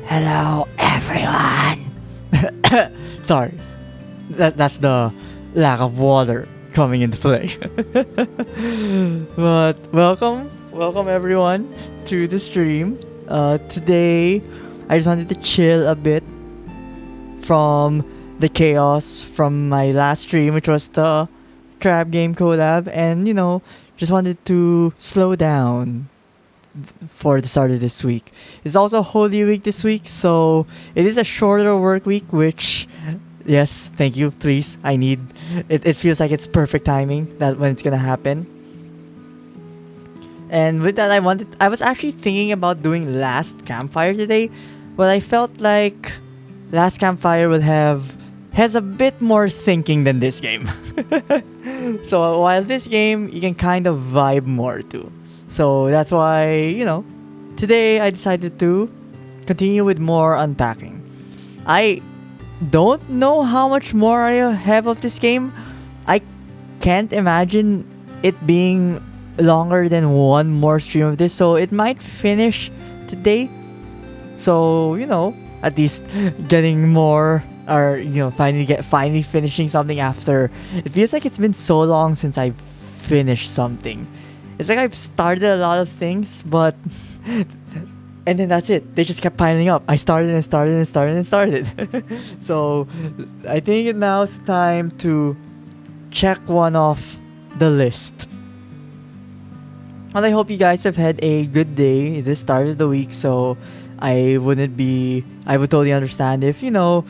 Hello everyone. Sorry, that's the lack of water coming into play. But welcome everyone to the stream. Today, I just wanted to chill a bit from the chaos from my last stream, which was the crab game collab, and just wanted to slow down for the start of this week. It's also Holy Week this week, so it is a shorter work week, which, yes, thank you, please. I need it. It feels like it's perfect timing that when it's gonna happen. And with that, I was actually thinking about doing Last Campfire today, but I felt like Last Campfire has a bit more thinking than this game. So while this game you can kind of vibe more to. So that's why, today I decided to continue with more unpacking. I don't know how much more I have of this game. I can't imagine it being longer than one more stream of this, so it might finish today. So, at least getting more, or finally finishing something after it feels like it's been so long since I've finished something. It's like I've started a lot of things, but and then that's it. They just kept piling up. I started and started and started and started. So I think now it's time to check one off the list. And I hope you guys have had a good day this start of the week. So I would totally understand if you're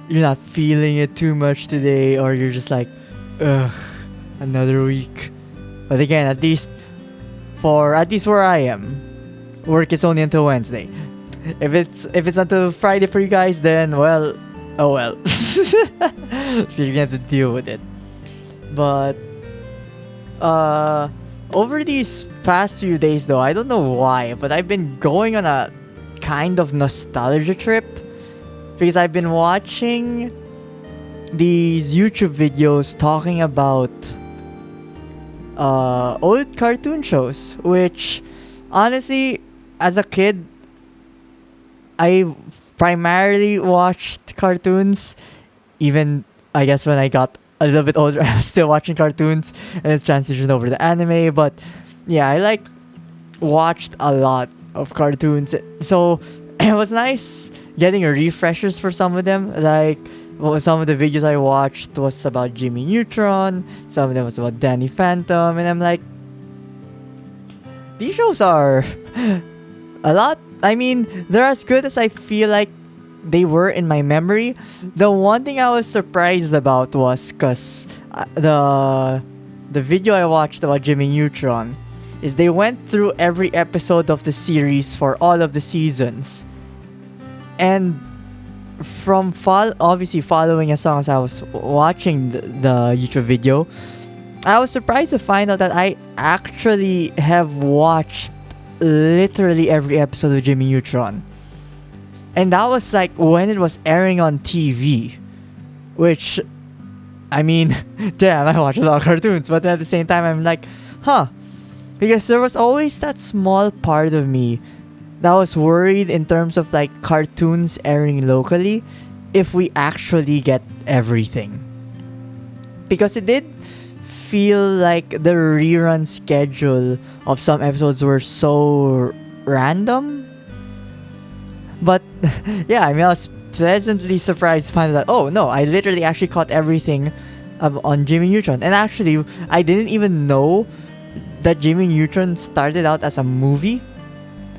not feeling it too much today, or you're just like, ugh, another week. But again, at least where I am, work is only until Wednesday. If it's until Friday for you guys, then well, oh well. So you're gonna have to deal with it. But over these past few days though, I don't know why, but I've been going on a kind of nostalgia trip because I've been watching these YouTube videos talking about old cartoon shows, which honestly, as a kid, I primarily watched cartoons. Even I guess when I got a little bit older, I was still watching cartoons, and it's transitioned over to anime. But yeah, I watched a lot of cartoons, so it was nice getting refreshers for some of them. Some of the videos I watched was about Jimmy Neutron, some of them was about Danny Phantom, and I'm like, these shows are a lot. I mean, they're as good as I feel like they were in my memory. The one thing I was surprised about was because the video I watched about Jimmy Neutron is they went through every episode of the series for all of the seasons. And from obviously following as long as I was watching the YouTube video, I was surprised to find out that I actually have watched literally every episode of Jimmy Neutron. And that was when it was airing on TV, which, I mean, damn, I watch a lot of cartoons, but at the same time I'm like, because there was always that small part of me that was worried in terms of cartoons airing locally if we actually get everything. Because it did feel like the rerun schedule of some episodes were so random. But yeah, I mean, I was pleasantly surprised to find out that, oh no, I literally actually caught everything on Jimmy Neutron. And actually, I didn't even know that Jimmy Neutron started out as a movie.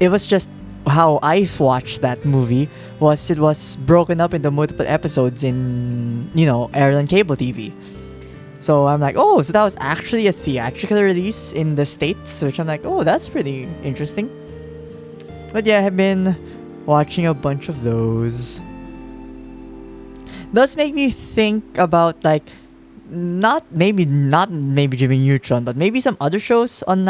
It was just how I watched that movie it was broken up into multiple episodes in, aired on cable TV. So I'm like, oh, so that was actually a theatrical release in the States, which I'm like, oh, that's pretty interesting. But yeah, I have been watching a bunch of those. Does make me think about not maybe Jimmy Neutron, but maybe some other shows on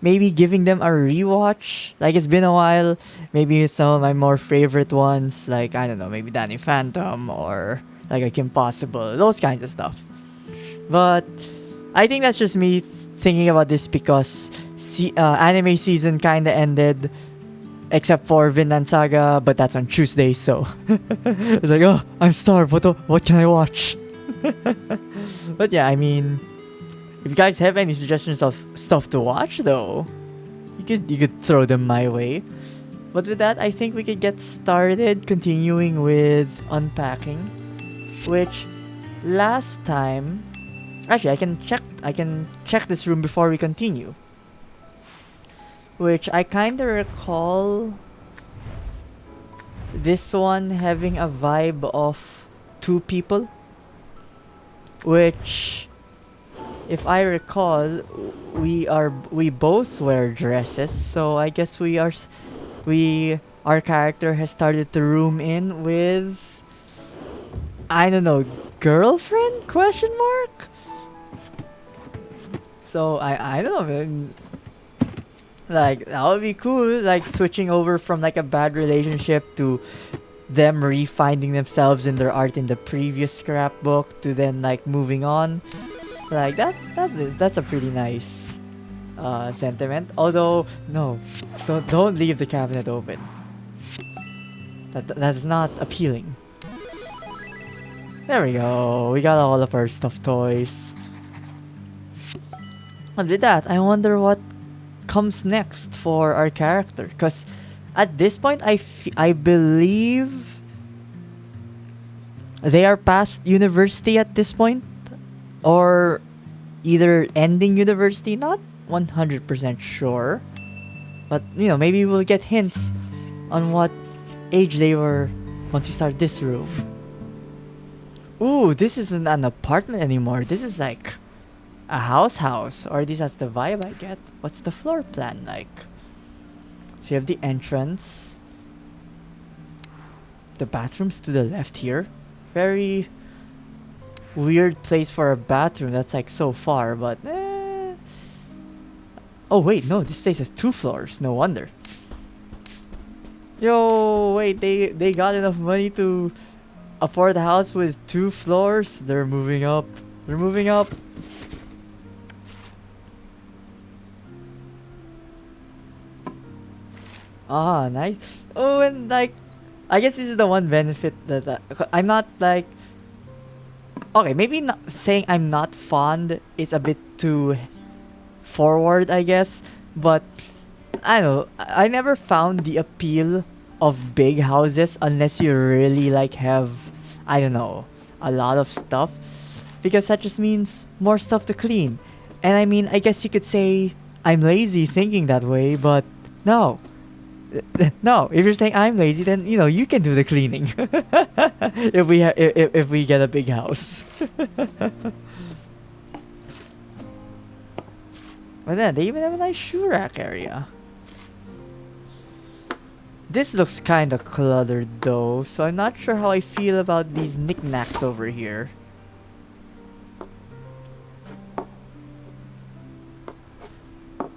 maybe giving them a rewatch. It's been a while. Maybe some of my more favorite ones, I don't know, maybe Danny Phantom or a Kim Possible, those kinds of stuff. But I think that's just me thinking about this because anime season kind of ended except for Vinland Saga, but that's on Tuesday, so it's like, oh, I'm starved. What can I watch? But yeah, I mean, if you guys have any suggestions of stuff to watch, though, you could throw them my way. But with that, I think we could get started, continuing with Unpacking, which last time, actually, I can check this room before we continue. Which I kinda recall this one having a vibe of two people. Which, if I recall, we both wear dresses, so I guess our character has started to room in with, I don't know, girlfriend question mark. So I don't know, man. Like, that would be cool, like switching over from like a bad relationship to them refinding themselves in their art in the previous scrapbook to then like moving on. Like that's a pretty nice sentiment. Although no, don't leave the cabinet open. That is not appealing. There we go. We got all of our stuffed toys. And with that, I wonder what comes next for our character, because at this point I believe they are past university at this point, or either ending university, not 100% sure, but you know, maybe we'll get hints on what age they were once we start this room. Ooh, this isn't an apartment anymore, this is like a house, or at least that's the vibe I get. What's the floor plan like? So you have the entrance. The bathroom's to the left here. Very weird place for a bathroom that's like so far, but oh wait, no, this place has 2 floors, no wonder. Yo, wait, they got enough money to afford a house with 2 floors? They're moving up. They're moving up. Ah, nice. Oh, and like, I guess this is the one benefit that I'm not like. Okay, maybe not saying I'm not fond is a bit too forward, I guess. But I don't know. I never found the appeal of big houses unless you really like have, I don't know, a lot of stuff, because that just means more stuff to clean. And I mean, I guess you could say I'm lazy thinking that way, but no. No, if you're saying I'm lazy, then you know you can do the cleaning. If we get a big house. But then they even have a nice shoe rack area. This looks kind of cluttered though, so I'm not sure how I feel about these knickknacks over here.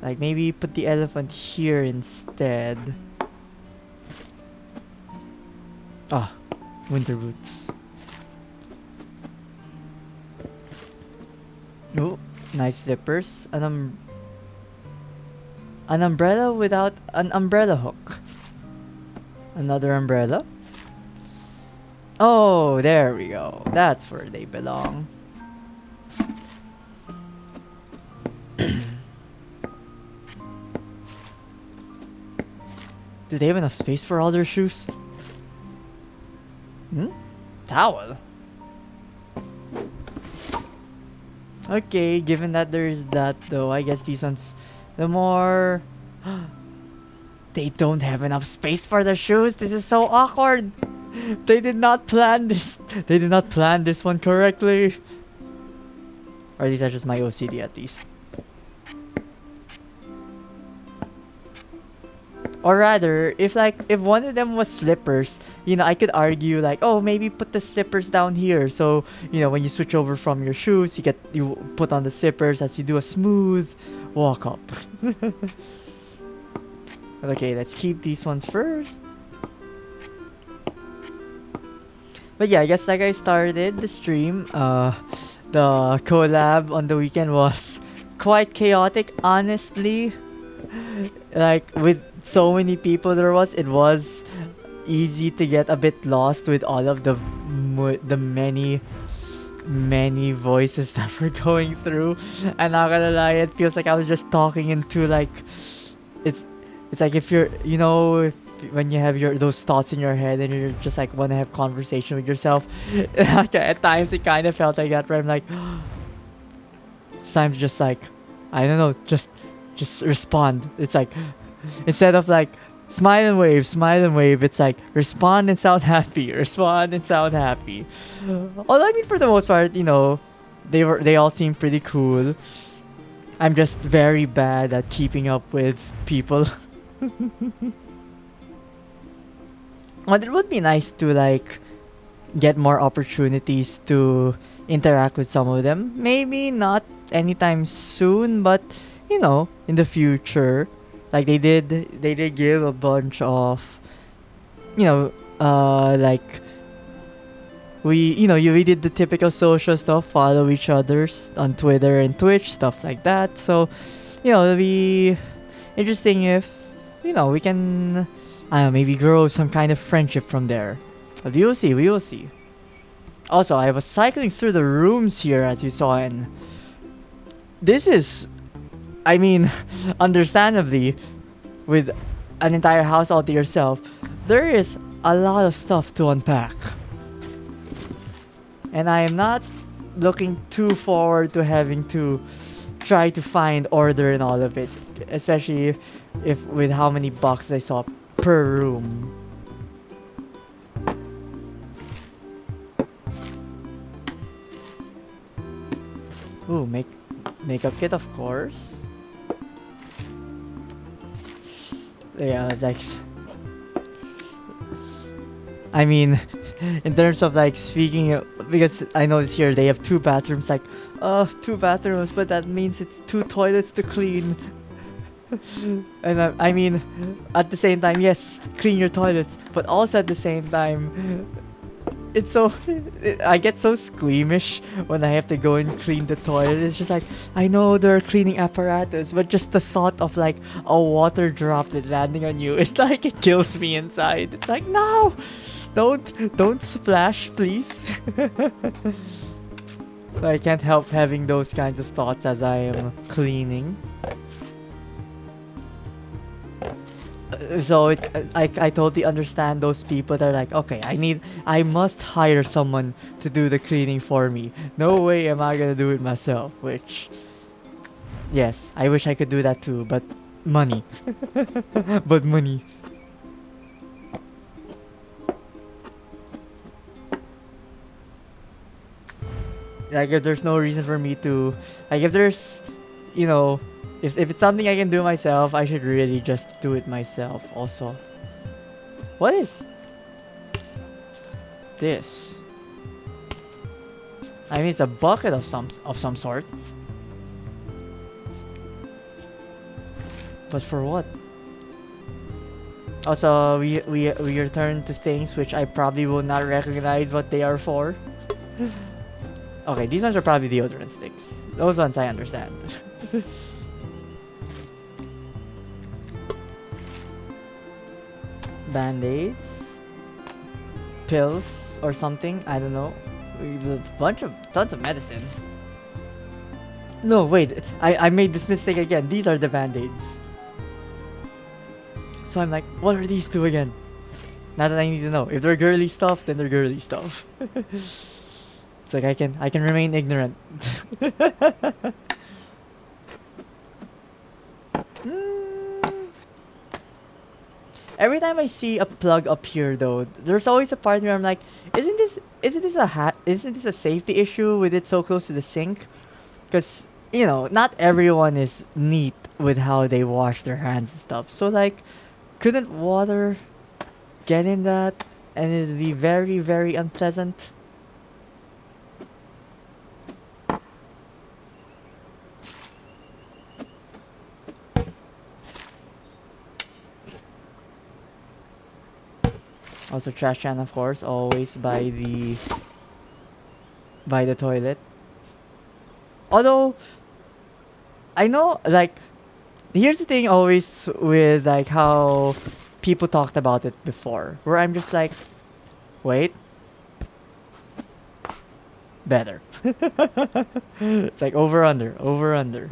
Like, maybe put the elephant here instead. Ah, winter boots. Oh, nice slippers. An umbrella without an umbrella hook. Another umbrella. Oh, there we go. That's where they belong. Do they have enough space for all their shoes? Towel. Okay, given that there's that though, I guess these ones, the more... They don't have enough space for their shoes. This is so awkward. They did not plan this. They did not plan this one correctly. Or these are just my OCD at least. Or rather, if one of them was slippers, you know, I could argue like, oh, maybe put the slippers down here. So, you know, when you switch over from your shoes, you put on the slippers as you do a smooth walk up. Okay, let's keep these ones first. But yeah, I guess like I started the stream, the collab on the weekend was quite chaotic, honestly. Like, with so many people there was, it was easy to get a bit lost with all of the many voices that were going through. And not gonna lie, it feels like I was just talking into like it's it's like if you're if when you have those thoughts in your head and you're just like want to have conversation with yourself. Like, at times it kind of felt like that where I'm like it's time to just like I don't know, just respond. It's like instead of like smile and wave, it's like respond and sound happy, respond and sound happy. Although I mean for the most part, they all seem pretty cool. I'm just very bad at keeping up with people. But it would be nice to like get more opportunities to interact with some of them. Maybe not anytime soon, but in the future. Like they did give a bunch of you know, like we did the typical social stuff, follow each other's on Twitter and Twitch, stuff like that. So, it'll be interesting if, we can, I don't know, maybe grow some kind of friendship from there. But we will see. Also, I was cycling through the rooms here, as you saw, and this is, I mean, understandably, with an entire house all to yourself, there is a lot of stuff to unpack. And I am not looking too forward to having to try to find order in all of it, especially if with how many boxes I saw per room. Ooh, makeup kit, of course. Yeah, like, I mean, in terms of like speaking, because I noticed here they have two bathrooms, like, two bathrooms, but that means it's two toilets to clean. And I mean, at the same time, yes, clean your toilets, but also at the same time, it's so, I get so squeamish when I have to go and clean the toilet. It's just like, I know there are cleaning apparatus, but just the thought of like a water droplet landing on you, it's like it kills me inside. It's like, no, don't splash, please. I can't help having those kinds of thoughts as I am cleaning. So I totally understand those people that are like, okay, I must hire someone to do the cleaning for me. No way am I gonna do it myself. Which, yes, I wish I could do that too, but money. But money. Like, if there's no reason for me to, like, if there's, if it's something I can do myself, I should really just do it myself also. What is this? I mean, it's a bucket of some sort. But for what? Also, we return to things which I probably will not recognize what they are for. Okay, these ones are probably deodorant sticks. Those ones I understand. Band-aids, pills or something, I don't know. Tons of medicine. No, wait, I made this mistake again. These are the band-aids. So I'm like, what are these two again? Now that I need to know. If they're girly stuff, then they're girly stuff. It's like I can remain ignorant. Every time I see a plug up here, though, there's always a part where I'm like, isn't this a safety issue with it so close to the sink? Because not everyone is neat with how they wash their hands and stuff. So like, couldn't water get in that, and it'd be very, very unpleasant? Also, trash can, of course, always by the toilet. Although I know, like, here's the thing always with like how people talked about it before, where I'm just like, wait, better. It's like over under, over under.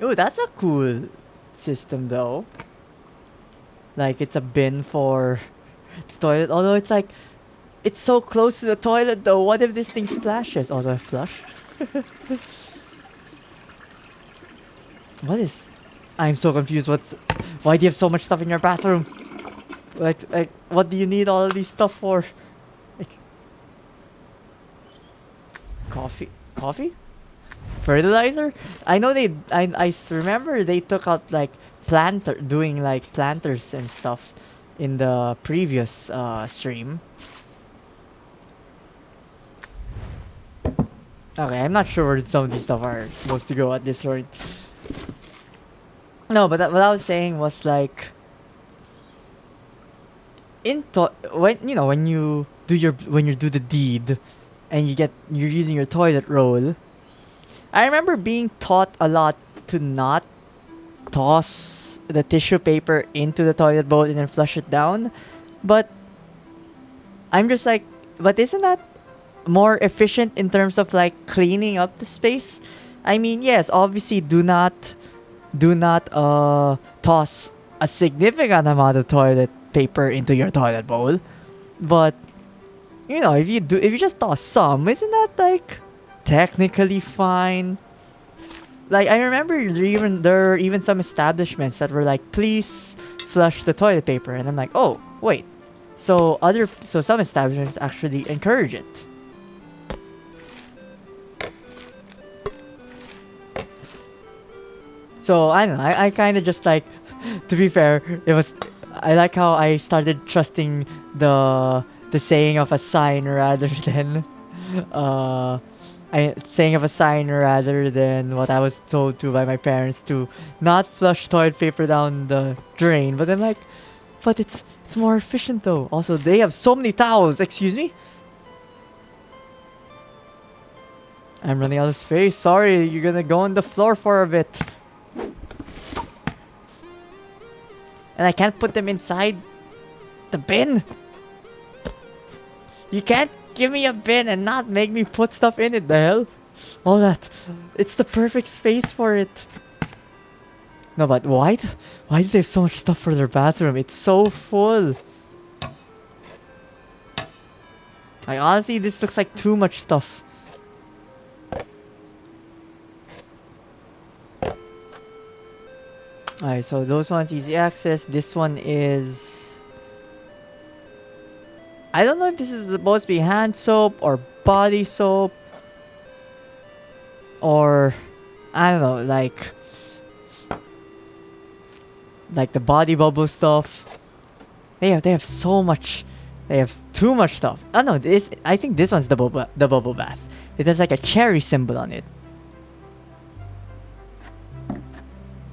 Oh, that's a cool system though. Like it's a bin for the toilet, although it's like it's so close to the toilet though. What if this thing splashes? Also, I flush. What is? I'm so confused. Why do you have so much stuff in your bathroom? Like, what do you need all of these stuff for? Like, coffee, fertilizer. I know they. I remember they took out like doing like planters and stuff in the previous stream. Okay, I'm not sure where some of these stuff are supposed to go at this point. No, but what I was saying was like when you do the deed and you're using your toilet roll. I remember being taught a lot to not toss the tissue paper into the toilet bowl and then flush it down, but I'm just like, but isn't that more efficient in terms of like cleaning up the space? I mean, yes, obviously do not toss a significant amount of toilet paper into your toilet bowl, but if you just toss some, isn't that like technically fine? Like I remember there are even some establishments that were like, please flush the toilet paper, and I'm like, oh wait, so some establishments actually encourage it. So I don't know. I kind of just like, to be fair, I like how I started trusting the saying of a sign rather than what I was told to by my parents to not flush toilet paper down the drain. But I'm like, but it's more efficient though. Also, they have so many towels. Excuse me. I'm running out of space. Sorry, you're gonna go on the floor for a bit. And I can't put them inside the bin. You can't give me a bin and not make me put stuff in it. The hell? All that. It's the perfect space for it. No, but why do they have so much stuff for their bathroom? It's so full. Like, honestly, this looks like too much stuff. Alright, so those ones easy access. This one is... I don't know if this is supposed to be hand soap or body soap. Or... I don't know, like the body bubble stuff. They have so much. They have too much stuff. Oh no, I think this one's the bubble bath. It has like a cherry symbol on it.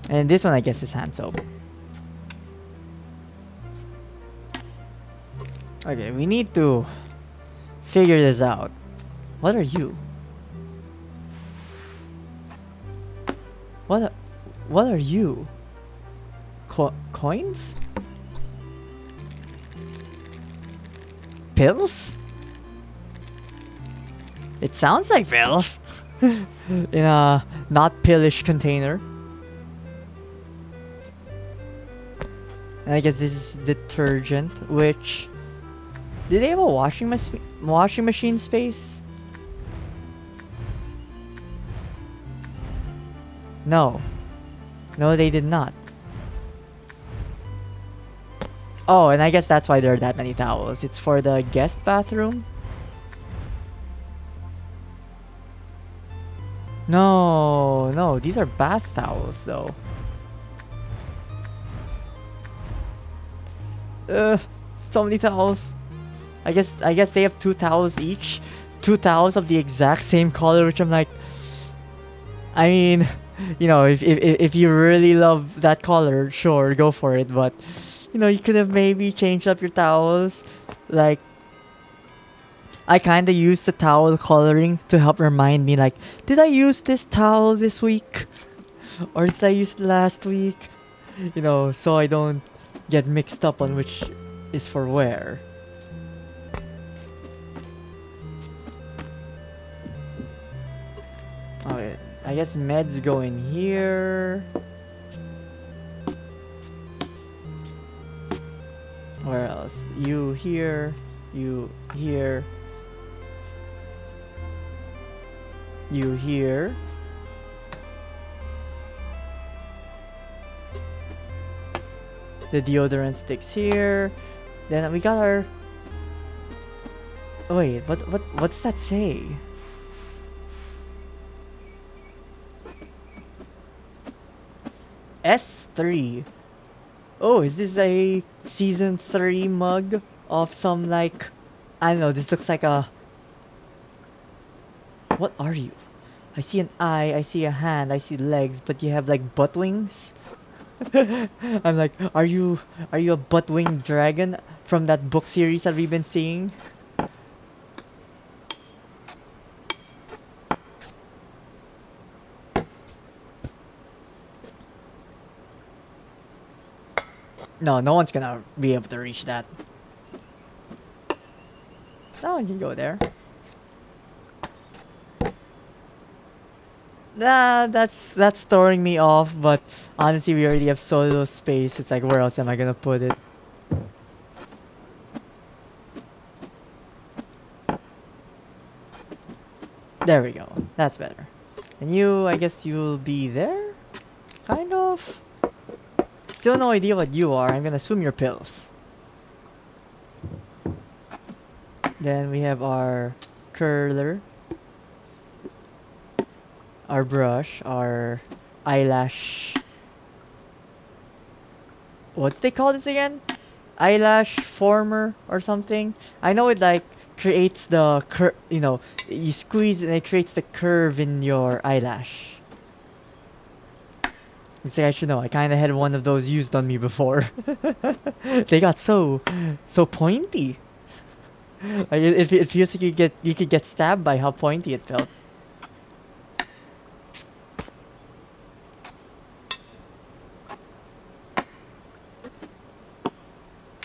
And this one, I guess, is hand soap. Okay, we need to figure this out. What are you? What are you? Coins? Pills? It sounds like pills. In a not pillish container. And I guess this is detergent, which... Did they have a washing machine space? No. No, they did not. Oh, and I guess that's why there are that many towels. It's for the guest bathroom? No, these are bath towels though. So many towels. I guess they have 2 towels each. 2 towels of the exact same color, which I'm like, I mean, if you really love that color, sure, go for it. But you could have maybe changed up your towels. Like, I kind of used the towel coloring to help remind me, like, did I use this towel this week? Or did I use it last week? You know, so I don't get mixed up on which is for where. Okay, I guess meds go in here. Where else? You here, you here, you here. The deodorant sticks here. Then we got our... Wait, what's that say? S3. Oh, is this a season 3 mug of some like... I don't know, this looks like a... What are you? I see an eye, I see a hand, I see legs, but you have like butt wings? I'm like, are you a butt winged dragon from that book series that we've been seeing? No, no one's gonna be able to reach that. No one can go there. Nah, that's throwing me off, but honestly, we already have so little space. It's like, where else am I gonna put it? There we go. That's better. And you, I guess you'll be there? Kind of? Still no idea what you are. I'm gonna assume you're pills. Then we have our curler. Our brush. Our eyelash... What do they call this again? Eyelash former or something? I know it like creates the you know, you squeeze and it creates the curve in your eyelash. It's like I should know. I kind of had one of those used on me before. They got so pointy. Like it feels like you could get stabbed by how pointy it felt.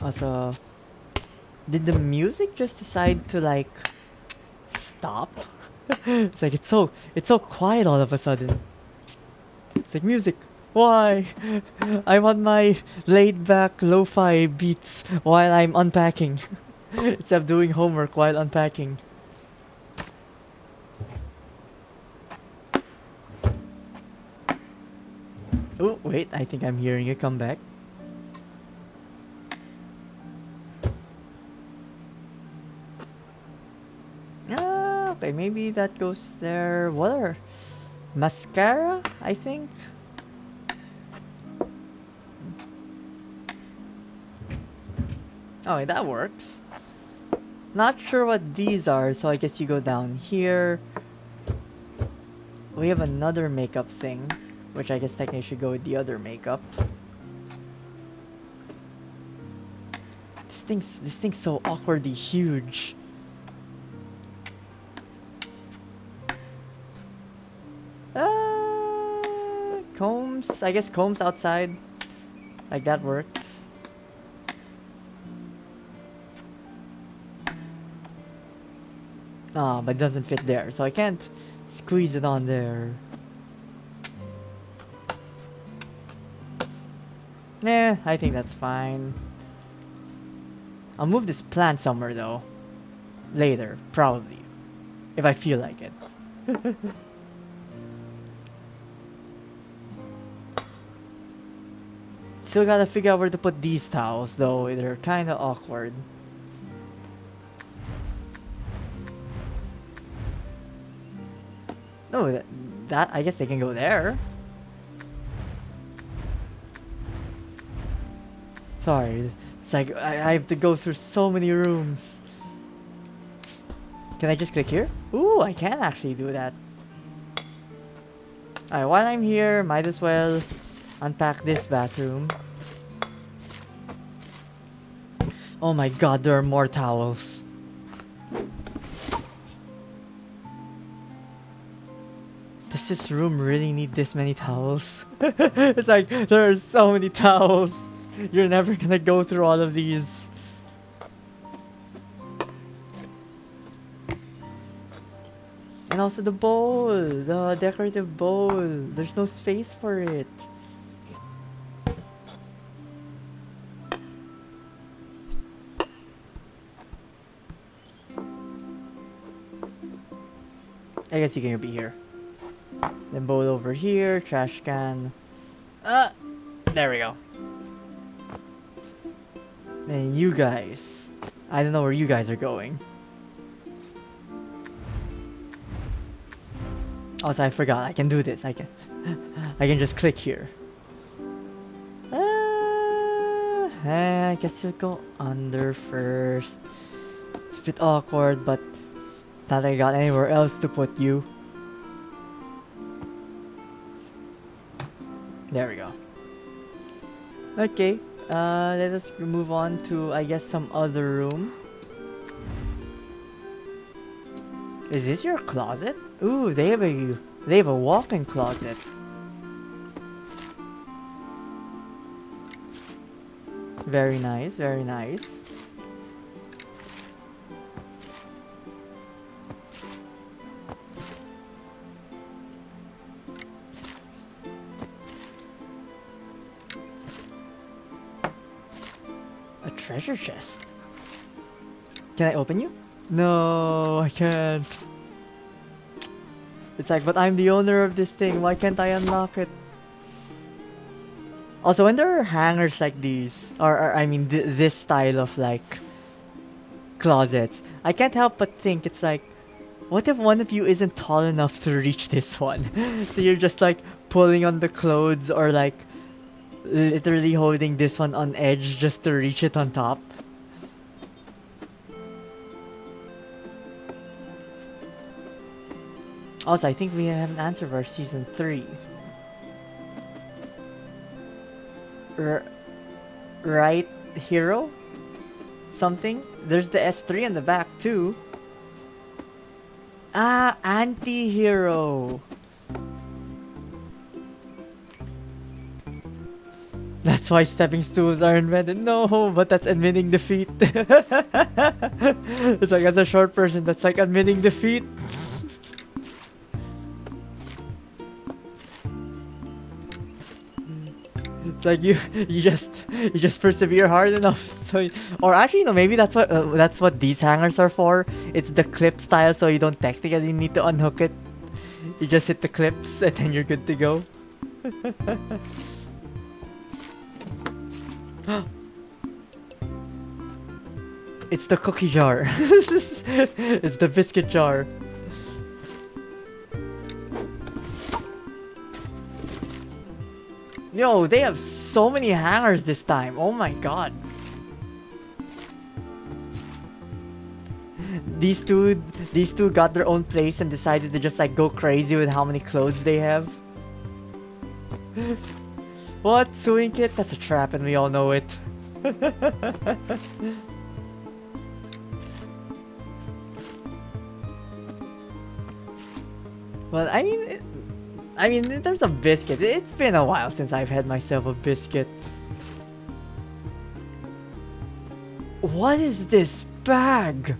Also, did the music just decide to like stop? It's like it's so quiet all of a sudden. It's like, music, why? I want my laid back lo-fi beats while I'm unpacking. Instead of doing homework while unpacking. Oh, wait, I think I'm hearing it come back. Ah, okay, maybe that goes there. What are... Mascara, I think? Oh, that works. Not sure what these are, so I guess you go down here. We have another makeup thing, which I guess technically should go with the other makeup. This thing's so awkwardly huge. Combs? I guess combs outside. Like that works. Ah, but it doesn't fit there, so I can't squeeze it on there. Nah, I think that's fine. I'll move this plant somewhere though. Later, probably. If I feel like it. Still gotta figure out where to put these towels though. They're kinda awkward. No, that I guess they can go there. Sorry, it's like I have to go through so many rooms. Can I just click here? Ooh, I can actually do that. Alright, while I'm here, might as well unpack this bathroom. Oh my god, there are more towels. Does this room really need this many towels? It's like, there are so many towels. You're never gonna go through all of these. And also the bowl, the decorative bowl. There's no space for it. I guess you can be here. Then bowl over here, trash can. There we go. And you guys. I don't know where you guys are going. Also, I forgot. I can do this. I can just click here. I guess you'll go under first. It's a bit awkward, but not like I got anywhere else to put you. There we go. Okay, let us move on to, I guess, some other room. Is this your closet? Ooh, they have a walk-in closet. Very nice, very nice. A treasure chest. Can I open you? No, I can't. It's like, but I'm the owner of this thing. Why can't I unlock it? Also, when there are hangers like these, or I mean, this style of like closets, I can't help but think it's like, what if one of you isn't tall enough to reach this one? So you're just like pulling on the clothes or like literally holding this one on edge just to reach it on top. Also, I think we have an answer for season 3. Right hero? Something? There's the S3 in the back too. Ah, anti-hero. That's why stepping stools are invented. No, but that's admitting defeat. It's like, as a short person, that's like admitting defeat. It's like you just persevere hard enough. So, or actually, no, maybe that's what these hangers are for. It's the clip style, so you don't technically need to unhook it. You just hit the clips, and then you're good to go. It's the cookie jar. It's the biscuit jar. Yo, they have so many hangers this time. Oh my god. These two got their own place and decided to just like go crazy with how many clothes they have. What? Sewing kit? That's a trap and we all know it. Well, I mean, in terms of biscuit, it's been a while since I've had myself a biscuit. What is this bag?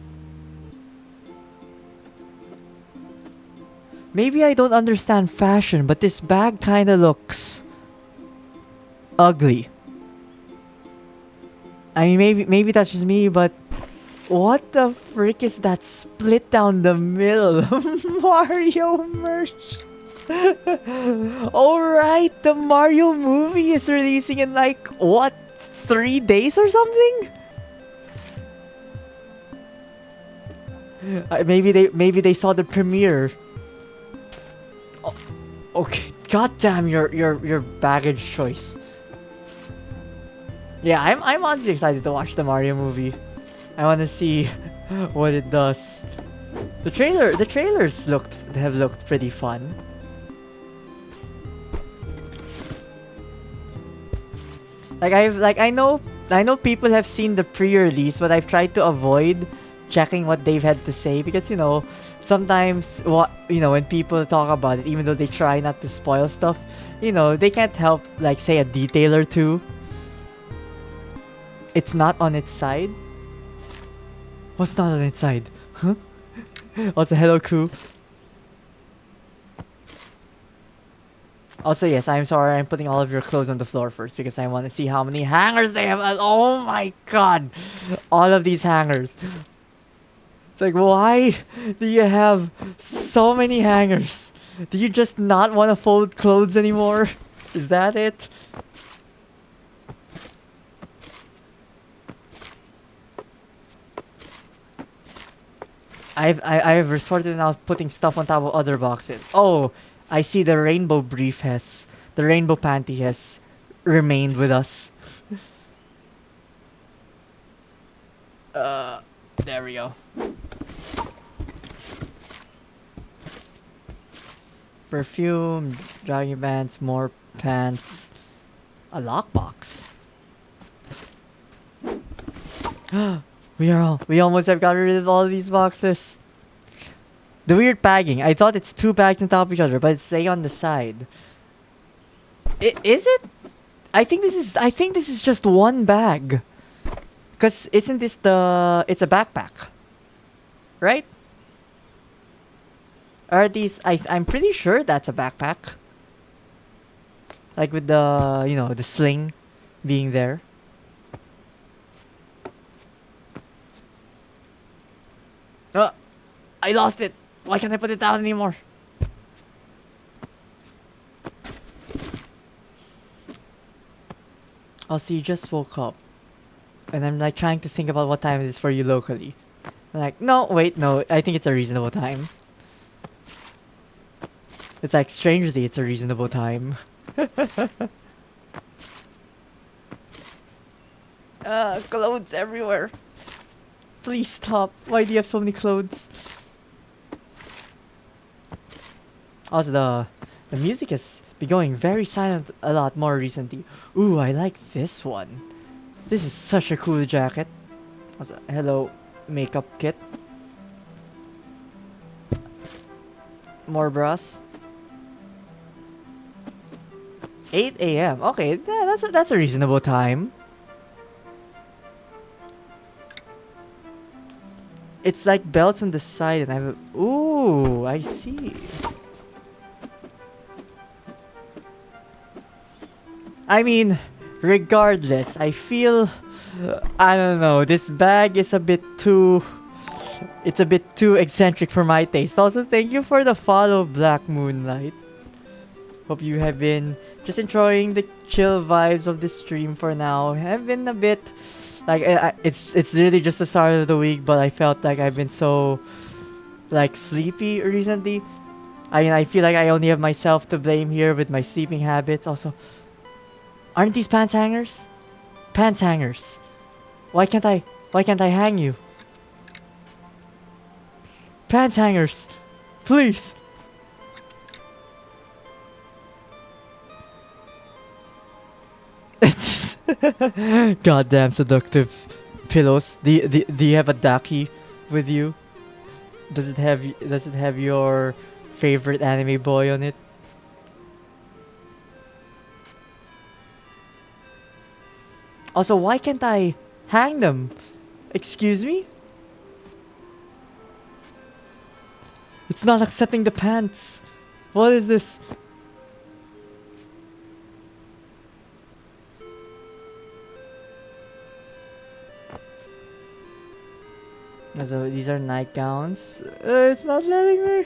Maybe I don't understand fashion, but this bag kinda looks ugly. I mean, maybe that's just me, but what the frick is that split down the middle? Mario merch. Alright, the Mario movie is releasing in like, what, 3 days or something? Maybe they saw the premiere. Oh, okay, goddamn your baggage choice. Yeah, I'm honestly excited to watch the Mario movie. I want to see what it does. The trailers have looked pretty fun. I know people have seen the pre-release, but I've tried to avoid checking what they've had to say because, you know, sometimes what when people talk about it, even though they try not to spoil stuff, they can't help like say a detail or two. It's not on its side. What's not on its side? Huh? Also, hello, crew. Also, yes, I'm sorry. I'm putting all of your clothes on the floor first because I want to see how many hangers they have. Oh my god, all of these hangers. It's like, why do you have so many hangers? Do you just not want to fold clothes anymore? Is that it? I've resorted now putting stuff on top of other boxes. Oh, I see the the rainbow panty has remained with us. There we go. Perfume, jogging pants, more pants, a lockbox. We almost have got rid of all of these boxes. The weird bagging. I thought it's two bags on top of each other, but it's staying on the side. Is it? I think this is just one bag. Cause isn't this it's a backpack, right? Are these? I'm pretty sure that's a backpack. Like with the the sling being there. I lost it. Why can't I put it down anymore? Also, you just woke up. And I'm like trying to think about what time it is for you locally. I'm like, no, wait, no, I think it's a reasonable time. It's like, strangely, it's a reasonable time. Clothes everywhere. Please stop. Why do you have so many clothes? Also, the music has been going very silent a lot more recently. Ooh, I like this one. This is such a cool jacket. Also, hello, makeup kit. More bras. 8 a.m. Okay, yeah, that's a reasonable time. It's like belts on the side, and I'm. Ooh, I see. I mean, regardless, I feel. I don't know. This bag is a bit too. It's a bit too eccentric for my taste. Also, thank you for the follow, Black Moonlight. Hope you have been just enjoying the chill vibes of this stream for now. I've been a bit like it's really just the start of the week, but I felt like I've been so like sleepy recently. I mean, I feel like I only have myself to blame here with my sleeping habits. Also, aren't these pants hangers? Pants hangers. Why can't I hang you? Pants hangers. Please. It's goddamn seductive pillows. Do you have a daki with you? Does it have your favorite anime boy on it? Also, why can't I hang them? Excuse me? It's not accepting the pants. What is this? So these are nightgowns. It's not letting me.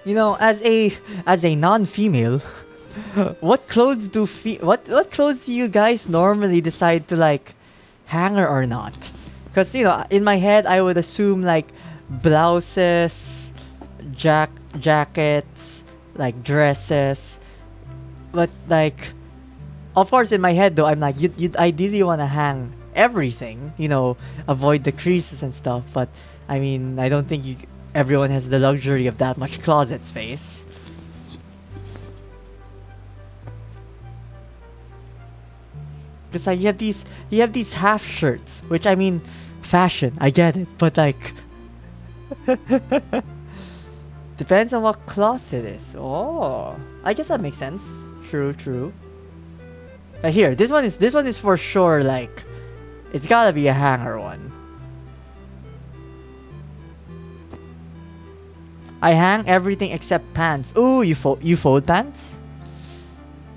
You know, as a non-female, what clothes do what clothes do you guys normally decide to like hanger or not? Because in my head I would assume like blouses, jackets, like dresses, but like of course in my head though I'm like you'd ideally want to hang everything, avoid the creases and stuff. But I mean I don't think everyone has the luxury of that much closet space. Because like you have these half shirts, which I mean, fashion. I get it, but like, depends on what cloth it is. Oh, I guess that makes sense. True, true. Here, this one is for sure. Like, it's gotta be a hanger one. I hang everything except pants. Ooh, you fold pants?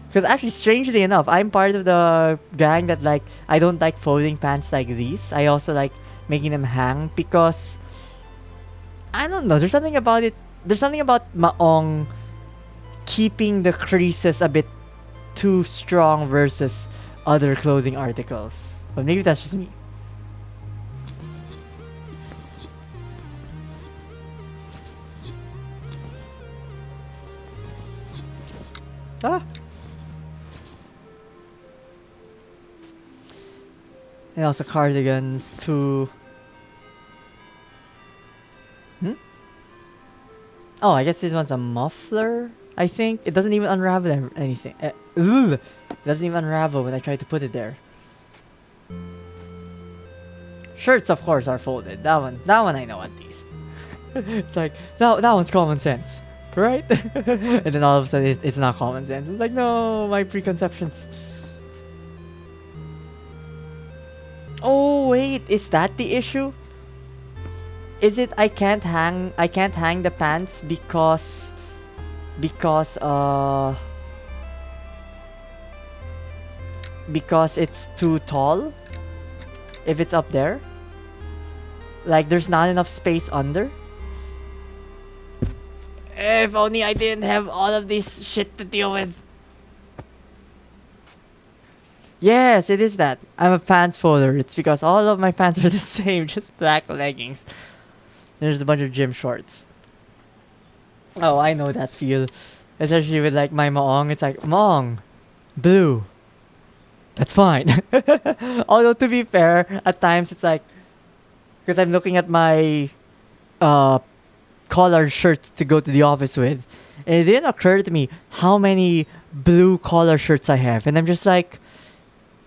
Because actually, strangely enough, I'm part of the gang that like I don't like folding pants like these. I also like making them hang because I don't know. There's something about it. There's something about maong keeping the creases a bit too strong versus other clothing articles. But maybe that's just me. Ah. And also cardigans too. Hmm? Oh, I guess this one's a muffler. I think it doesn't even unravel anything. It doesn't even unravel when I try to put it there. Shirts, of course, are folded. That one I know at least. It's like that one's common sense, right? And then all of a sudden, it's not common sense. It's like, no, my preconceptions. Oh wait, is that the issue? Is it I can't hang the pants because because it's too tall? If it's up there? Like there's not enough space under? If only I didn't have all of this shit to deal with. Yes, it is that. I'm a pants folder. It's because all of my pants are the same, just black leggings. There's a bunch of gym shorts. Oh, I know that feel. Especially with like my maong. It's like, maong, blue. That's fine. Although to be fair, at times it's like, because I'm looking at my uh collared shirts to go to the office with, and it didn't occur to me how many blue collar shirts I have, and I'm just like,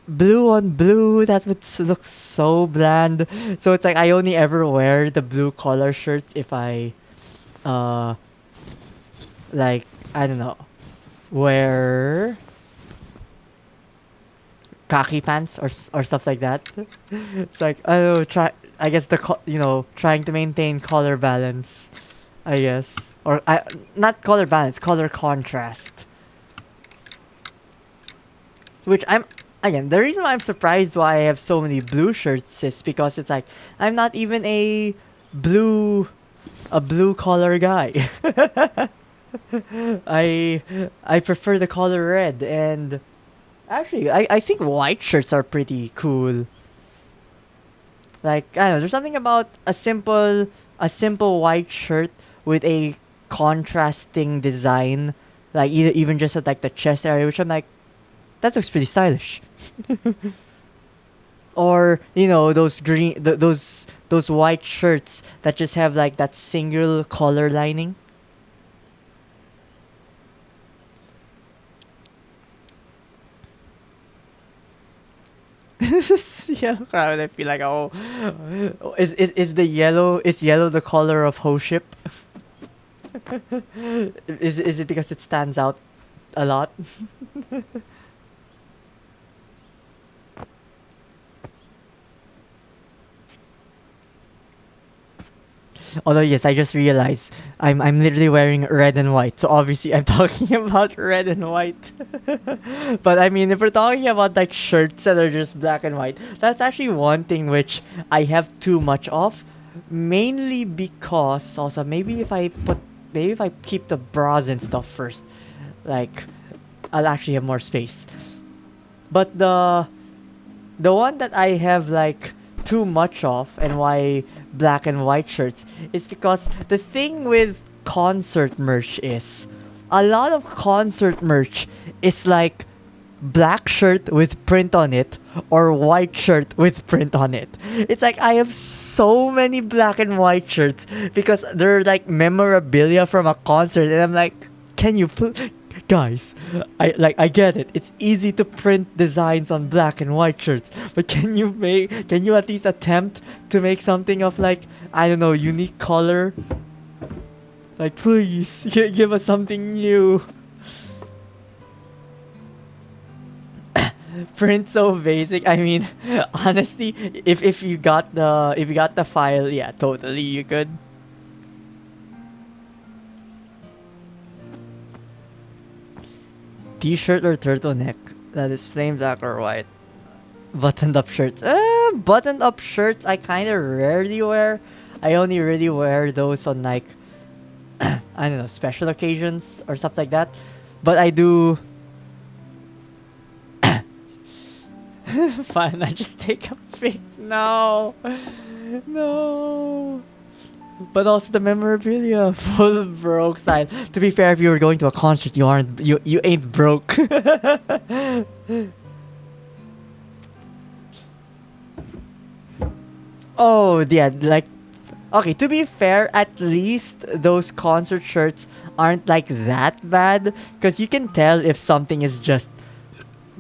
blue on blue, that would look so bland. So it's like I only ever wear the blue collar shirts if I uh like, I don't know, wear khaki pants or stuff like that. It's like, oh, try, I guess trying to maintain color balance, I guess, or I not color balance, color contrast. Which I'm again, the reason why I'm surprised why I have so many blue shirts is because it's like I'm not even blue a blue color guy. I prefer the color red, and actually I think white shirts are pretty cool. Like, I don't know, there's something about a simple white shirt with a contrasting design, like even just at like the chest area, which I'm like, that looks pretty stylish. Or those those white shirts that just have like that single color lining. Yellow crowd. I feel like, oh, is yellow the color of hoship? Is it because it stands out a lot? Although yes, I just realized I'm literally wearing red and white, so obviously I'm talking about red and white. But I mean, if we're talking about like shirts that are just black and white, that's actually one thing which I have too much of. Mainly because also maybe if I keep the bras and stuff first, like I'll actually have more space. But the one that I have like too much of, and why black and white shirts, is because the thing with concert merch is a lot of concert merch is like black shirt with print on it or white shirt with print on it. It's like I have so many black and white shirts because they're like memorabilia from a concert, and I'm like, can you guys, I get it. It's easy to print designs on black and white shirts, but can you at least attempt to make something of like, I don't know, unique color? Like, please, give us something new. Print so basic. I mean, honestly, if you got the file, yeah, totally you could. T-shirt or turtleneck that is plain black or white. Buttoned up shirts. Buttoned up shirts I kind of rarely wear. I only really wear those on like I don't know, special occasions or stuff like that. But I do. Fine, I just take a pic. No, no. But also the memorabilia, full broke style. To be fair, if you were going to a concert, you ain't broke. Oh yeah, like okay. To be fair, at least those concert shirts aren't like that bad, because you can tell if something is just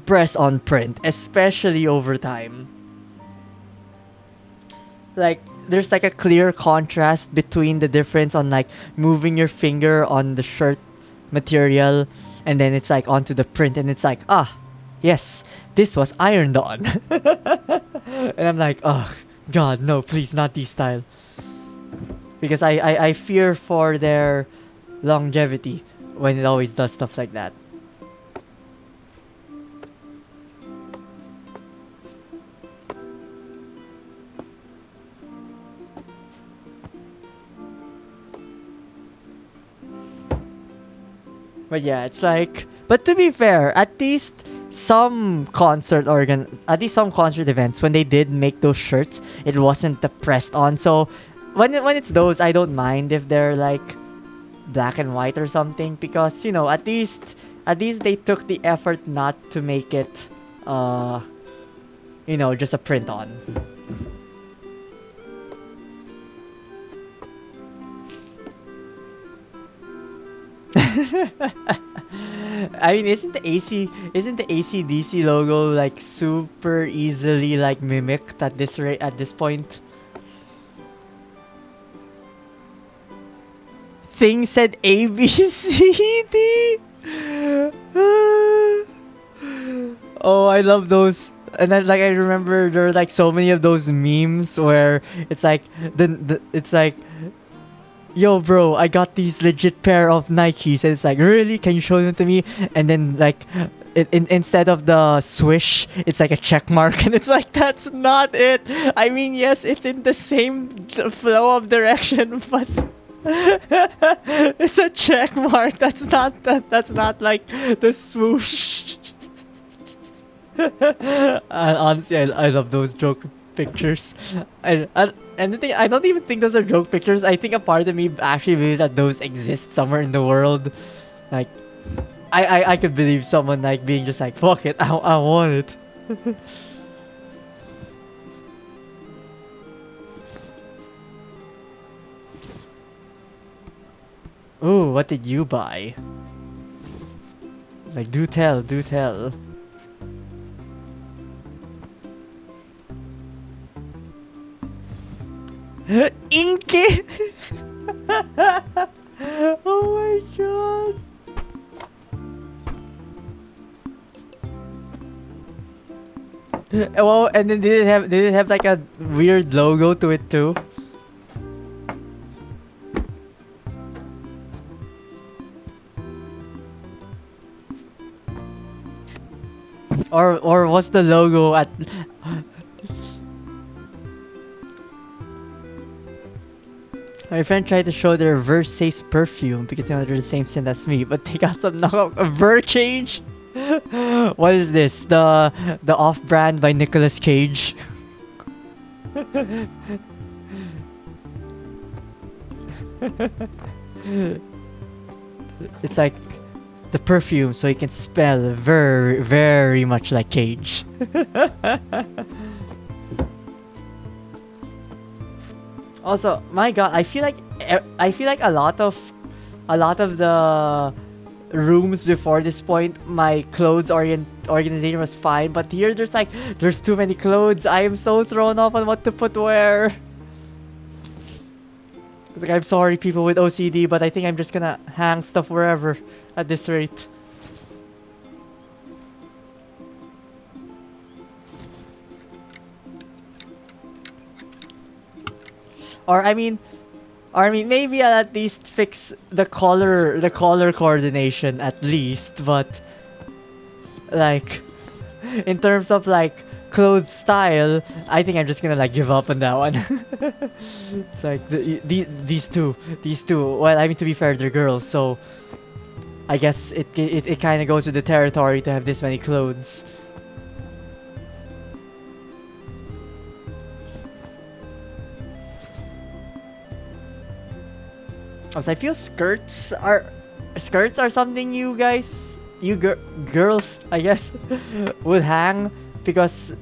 press on print, especially over time. Like there's like a clear contrast between the difference on like moving your finger on the shirt material and then it's like onto the print and it's like, ah, yes, this was ironed on. And I'm like, oh god, no, please, not this style. Because I fear for their longevity when it always does stuff like that. But yeah, it's like, but to be fair, at least some at least some concert events, when they did make those shirts, it wasn't the pressed on. So when it's those, I don't mind if they're like black and white or something, because you know, at least they took the effort not to make it you know, just a print on. I mean, isn't the ACDC logo like super easily like mimicked at this rate at this point? Thing said A B C D. Oh, I love those. And then, like, I remember there were like so many of those memes where it's like it's like, yo bro, I got these legit pair of Nikes, and it's like, really, can you show them to me? And then like instead of the swish, it's like a check mark, and it's like, that's not it. I mean, yes, it's in the same flow of direction, but it's a check mark. That's not like the swoosh. And honestly, I love those joke pictures. And the thing, I don't even think those are joke pictures. I think a part of me actually believes that those exist somewhere in the world. Like, I could believe someone like being just like, fuck it, I want it. Ooh, what did you buy? Like, do tell, do tell. Inky! Oh my god! Well, and then did it have like a weird logo to it too? Or was the logo at my friend tried to show their Versace perfume because they know they're the same scent as me, but they got some knockoff Vercage. What is this? The off-brand by Nicolas Cage. It's like the perfume, so you can smell very, very much like Cage. Also, my god, I feel like a lot of the rooms before this point, my clothes organization was fine, but here there's too many clothes. I am so thrown off on what to put where. Like, I'm sorry, people with OCD, but I think I'm just gonna hang stuff wherever at this rate. Or I mean, maybe I'll at least fix the color coordination at least, but like, in terms of like clothes style, I think I'm just gonna like give up on that one. It's like these two. Well, I mean, to be fair, they're girls, so I guess it kind of goes with the territory to have this many clothes. Also, I feel skirts are something you guys, girls, I guess, would hang because,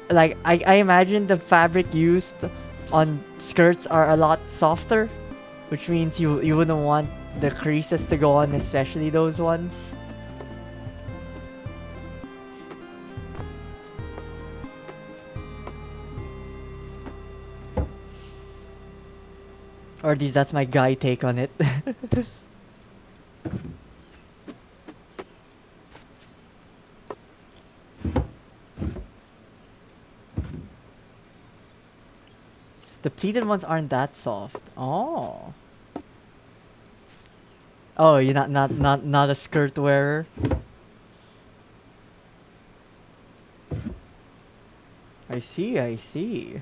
like, I imagine the fabric used on skirts are a lot softer, which means you wouldn't want the creases to go on, especially those ones. Or at least that's my guy take on it. The pleated ones aren't that soft. Oh. Oh, you're not a skirt wearer. I see, I see.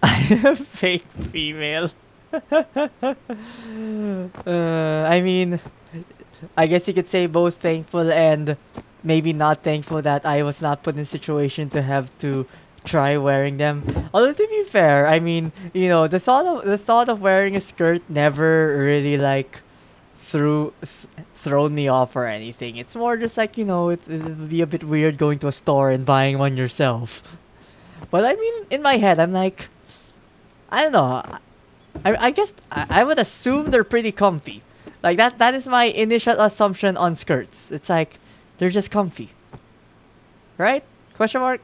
I'm a fake female. I mean, I guess you could say both thankful and maybe not thankful that I was not put in a situation to have to try wearing them. Although to be fair, I mean, you know, the thought of wearing a skirt never really like thrown me off or anything. It's more just like, you know, it'd be a bit weird going to a store and buying one yourself. But I mean, in my head, I'm like, I don't know. I guess I would assume they're pretty comfy. Like that is my initial assumption on skirts. It's like they're just comfy. Right? Question mark?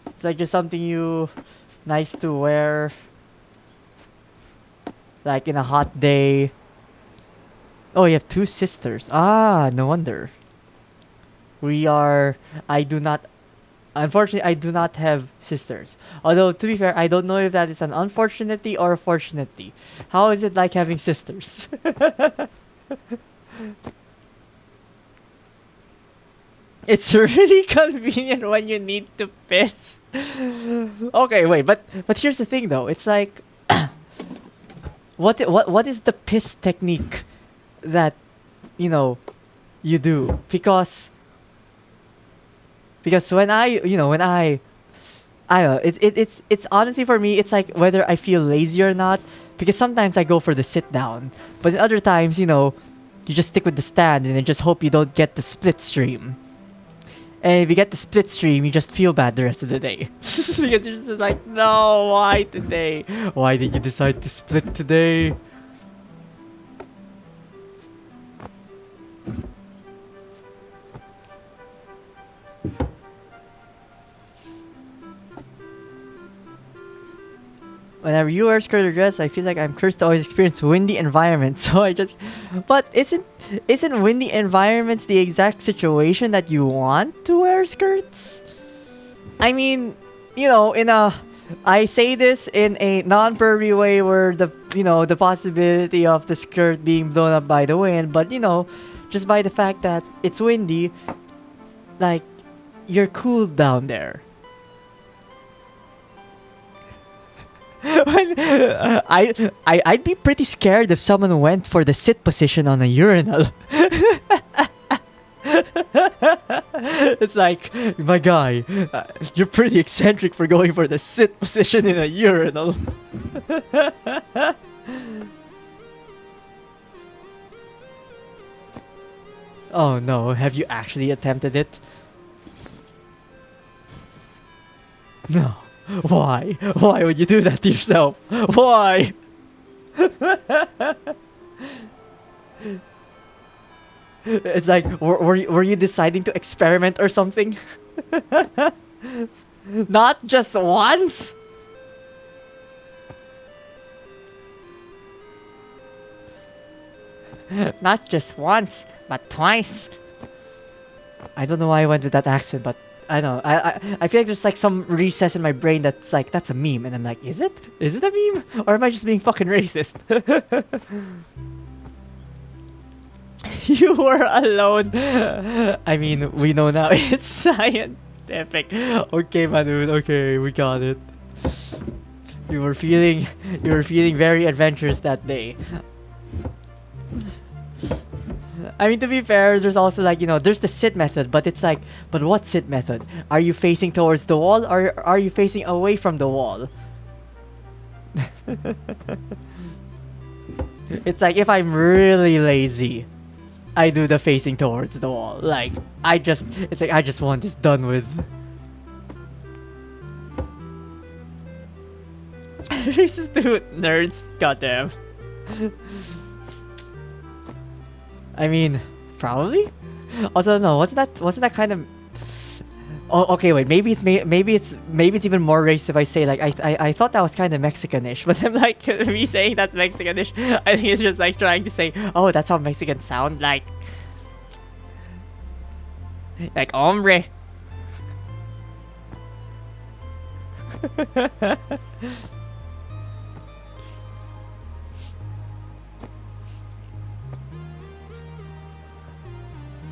It's like just something nice to wear like in a hot day. Oh, you have two sisters. Ah, no wonder. I do not, unfortunately, I do not have sisters. Although, to be fair, I don't know if that is an unfortunately or a fortunately. How is it like having sisters? It's really convenient when you need to piss. Okay, wait, but here's the thing though. It's like, what is the piss technique that, you know, you do? Because when I don't know, it's honestly for me, it's like whether I feel lazy or not. Because sometimes I go for the sit down, but in other times, you know, you just stick with the stand and then just hope you don't get the split stream. And if you get the split stream, you just feel bad the rest of the day. Because you're just like, no, why today? Why did you decide to split today? Whenever you wear a skirt or dress, I feel like I'm cursed to always experience windy environments. So I just, but isn't windy environments the exact situation that you want to wear skirts? I mean, you know, I say this in a non-pervy way where the possibility of the skirt being blown up by the wind, but you know, just by the fact that it's windy, like, you're cooled down there. I'd be pretty scared if someone went for the sit position on a urinal. It's like, my guy, you're pretty eccentric for going for the sit position in a urinal. Oh no, have you actually attempted it? No. Why? Why would you do that to yourself? Why? It's like, were you deciding to experiment or something? Not just once? Not just once, but twice. I don't know why I went with that accent, but I don't know. I feel like there's like some recess in my brain that's like, that's a meme. And I'm like, is it? Is it a meme? Or am I just being fucking racist? You were alone. I mean, we know now it's scientific. Okay, my dude. Okay, we got it. You were feeling very adventurous that day. I mean, to be fair, there's also like, there's the sit method, but it's like, but what sit method? Are you facing towards the wall or are you facing away from the wall? It's like, if I'm really lazy, I do the facing towards the wall. Like, it's like, I just want this done with. Racist to nerds, goddamn. I mean, probably. Also, no, wasn't that kind of? Oh, okay, wait. Maybe it's even more racist if I say like I thought that was kind of Mexicanish, but then like me saying that's Mexicanish, I think it's just like trying to say, oh, that's how Mexicans sound like hombre.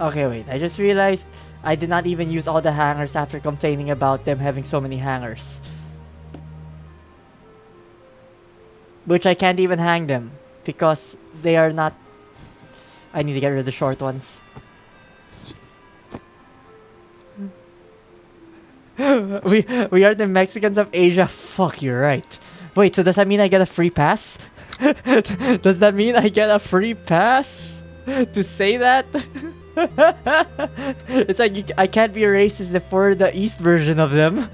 Okay, wait. I just realized I did not even use all the hangers after complaining about them having so many hangers. Which I can't even hang them because they are not. I need to get rid of the short ones. we are the Mexicans of Asia. Fuck, you're right. Wait, so does that mean I get a free pass? Does that mean I get a free pass to say that? It's like I can't be racist for the East version of them.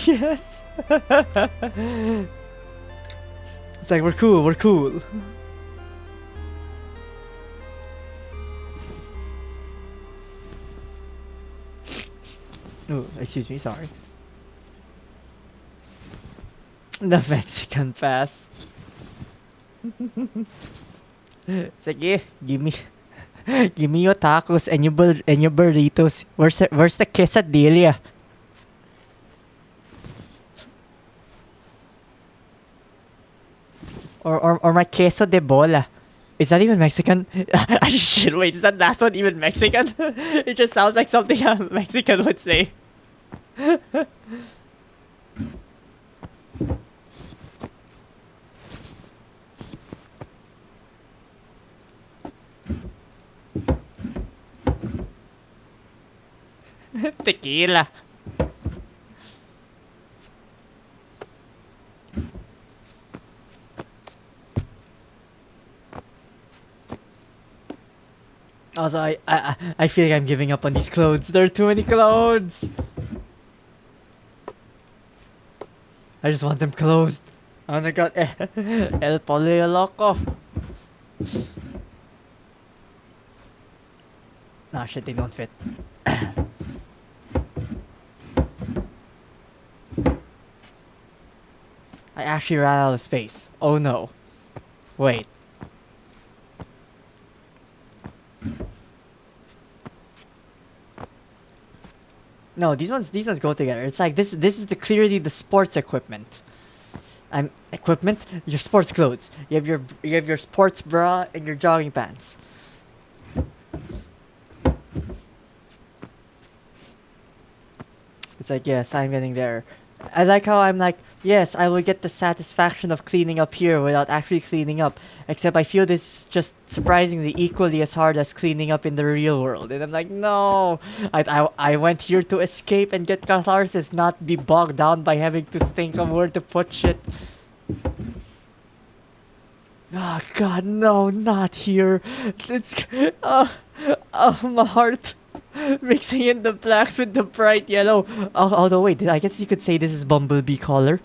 Yes. It's like, we're cool. Oh, excuse me, sorry. The Mexican pass. It's like, yeah, give me your tacos and your burritos. Where's the quesadilla? Or my queso de bola. Is that even Mexican? Shit, wait, is that last one even Mexican? It just sounds like something a Mexican would say. Tequila. Also, I feel like I'm giving up on these clothes. There are too many clothes. I just want them closed. Oh my god. El Pollo Loco. Nah, shit, they don't fit. I actually ran out of space. Oh no. Wait. No, these ones go together. It's like this is clearly the sports equipment. Equipment? Your sports clothes. You have your sports bra and your jogging pants. It's like, yes, I'm getting there. I like how I'm like, yes, I will get the satisfaction of cleaning up here without actually cleaning up. Except I feel this is just surprisingly equally as hard as cleaning up in the real world. And I'm like, no, I went here to escape and get catharsis, not be bogged down by having to think of where to put shit. Oh God, no, not here. It's my heart. Mixing in the blacks with the bright yellow. Although wait, I guess you could say this is bumblebee color.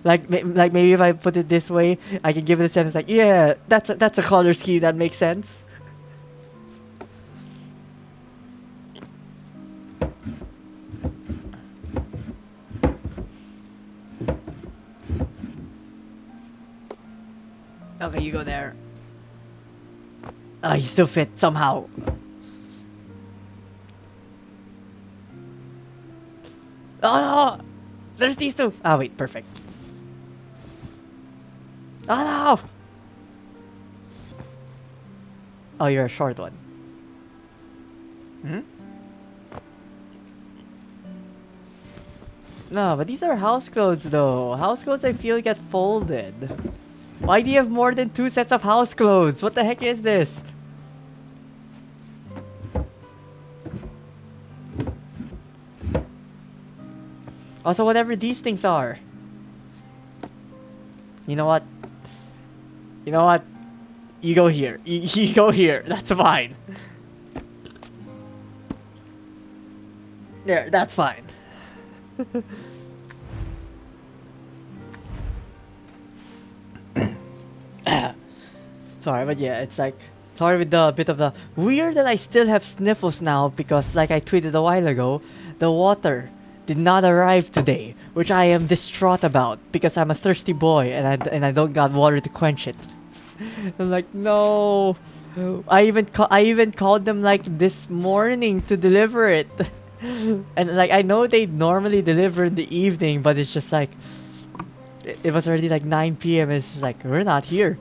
Like maybe if I put it this way, I can give it a sense like, yeah, that's a color scheme that makes sense. Okay, you go there. You still fit somehow. Oh no! There's these two! Oh wait, perfect. Oh no! Oh, you're a short one. Hmm? No, but these are house clothes though. House clothes I feel get folded. Why do you have more than 2 sets of house clothes? What the heck is this? Also, whatever these things are. You know what? You know what? You go here. You go here. That's fine. There, that's fine. Sorry, but yeah, it's like... Sorry with the bit of the... Weird that I still have sniffles now because, like I tweeted a while ago, the water did not arrive today, which I am distraught about because I'm a thirsty boy and I don't got water to quench it. I'm like, no. I even called them like this morning to deliver it. And like I know they normally deliver in the evening, but it's just like it was already like 9 p.m. It's just like we're not here.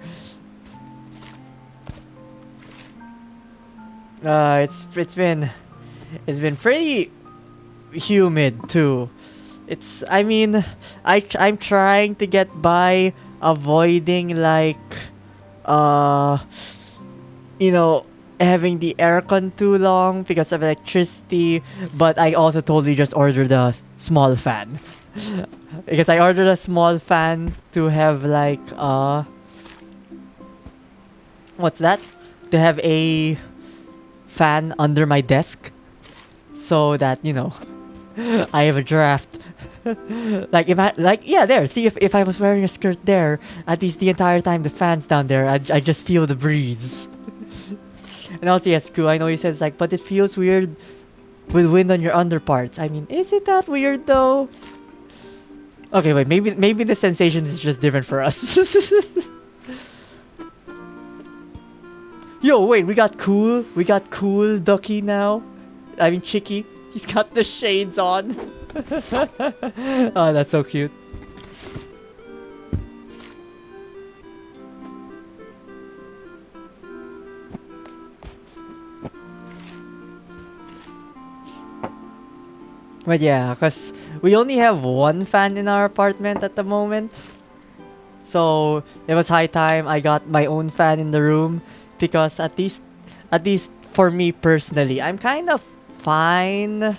It's been pretty humid too. I mean, I'm trying to get by avoiding like you know, having the aircon too long because of electricity, but I also totally just ordered a small fan. Because I ordered a small fan to have like what's that? To have a fan under my desk so that, you know, I have a draft. Like if I yeah, there, see if I was wearing a skirt there, at least the entire time the fan's down there, I just feel the breeze. And also yes, Ku, I know you said it's like, but it feels weird with wind on your underparts. I mean, is it that weird though? Okay, wait, maybe the sensation is just different for us. Yo, wait, we got cool Ducky now. I mean Chicky. He's got the shades on. Oh, that's so cute. But yeah, because we only have one fan in our apartment at the moment. So it was high time I got my own fan in the room because at least for me personally, I'm kind of fine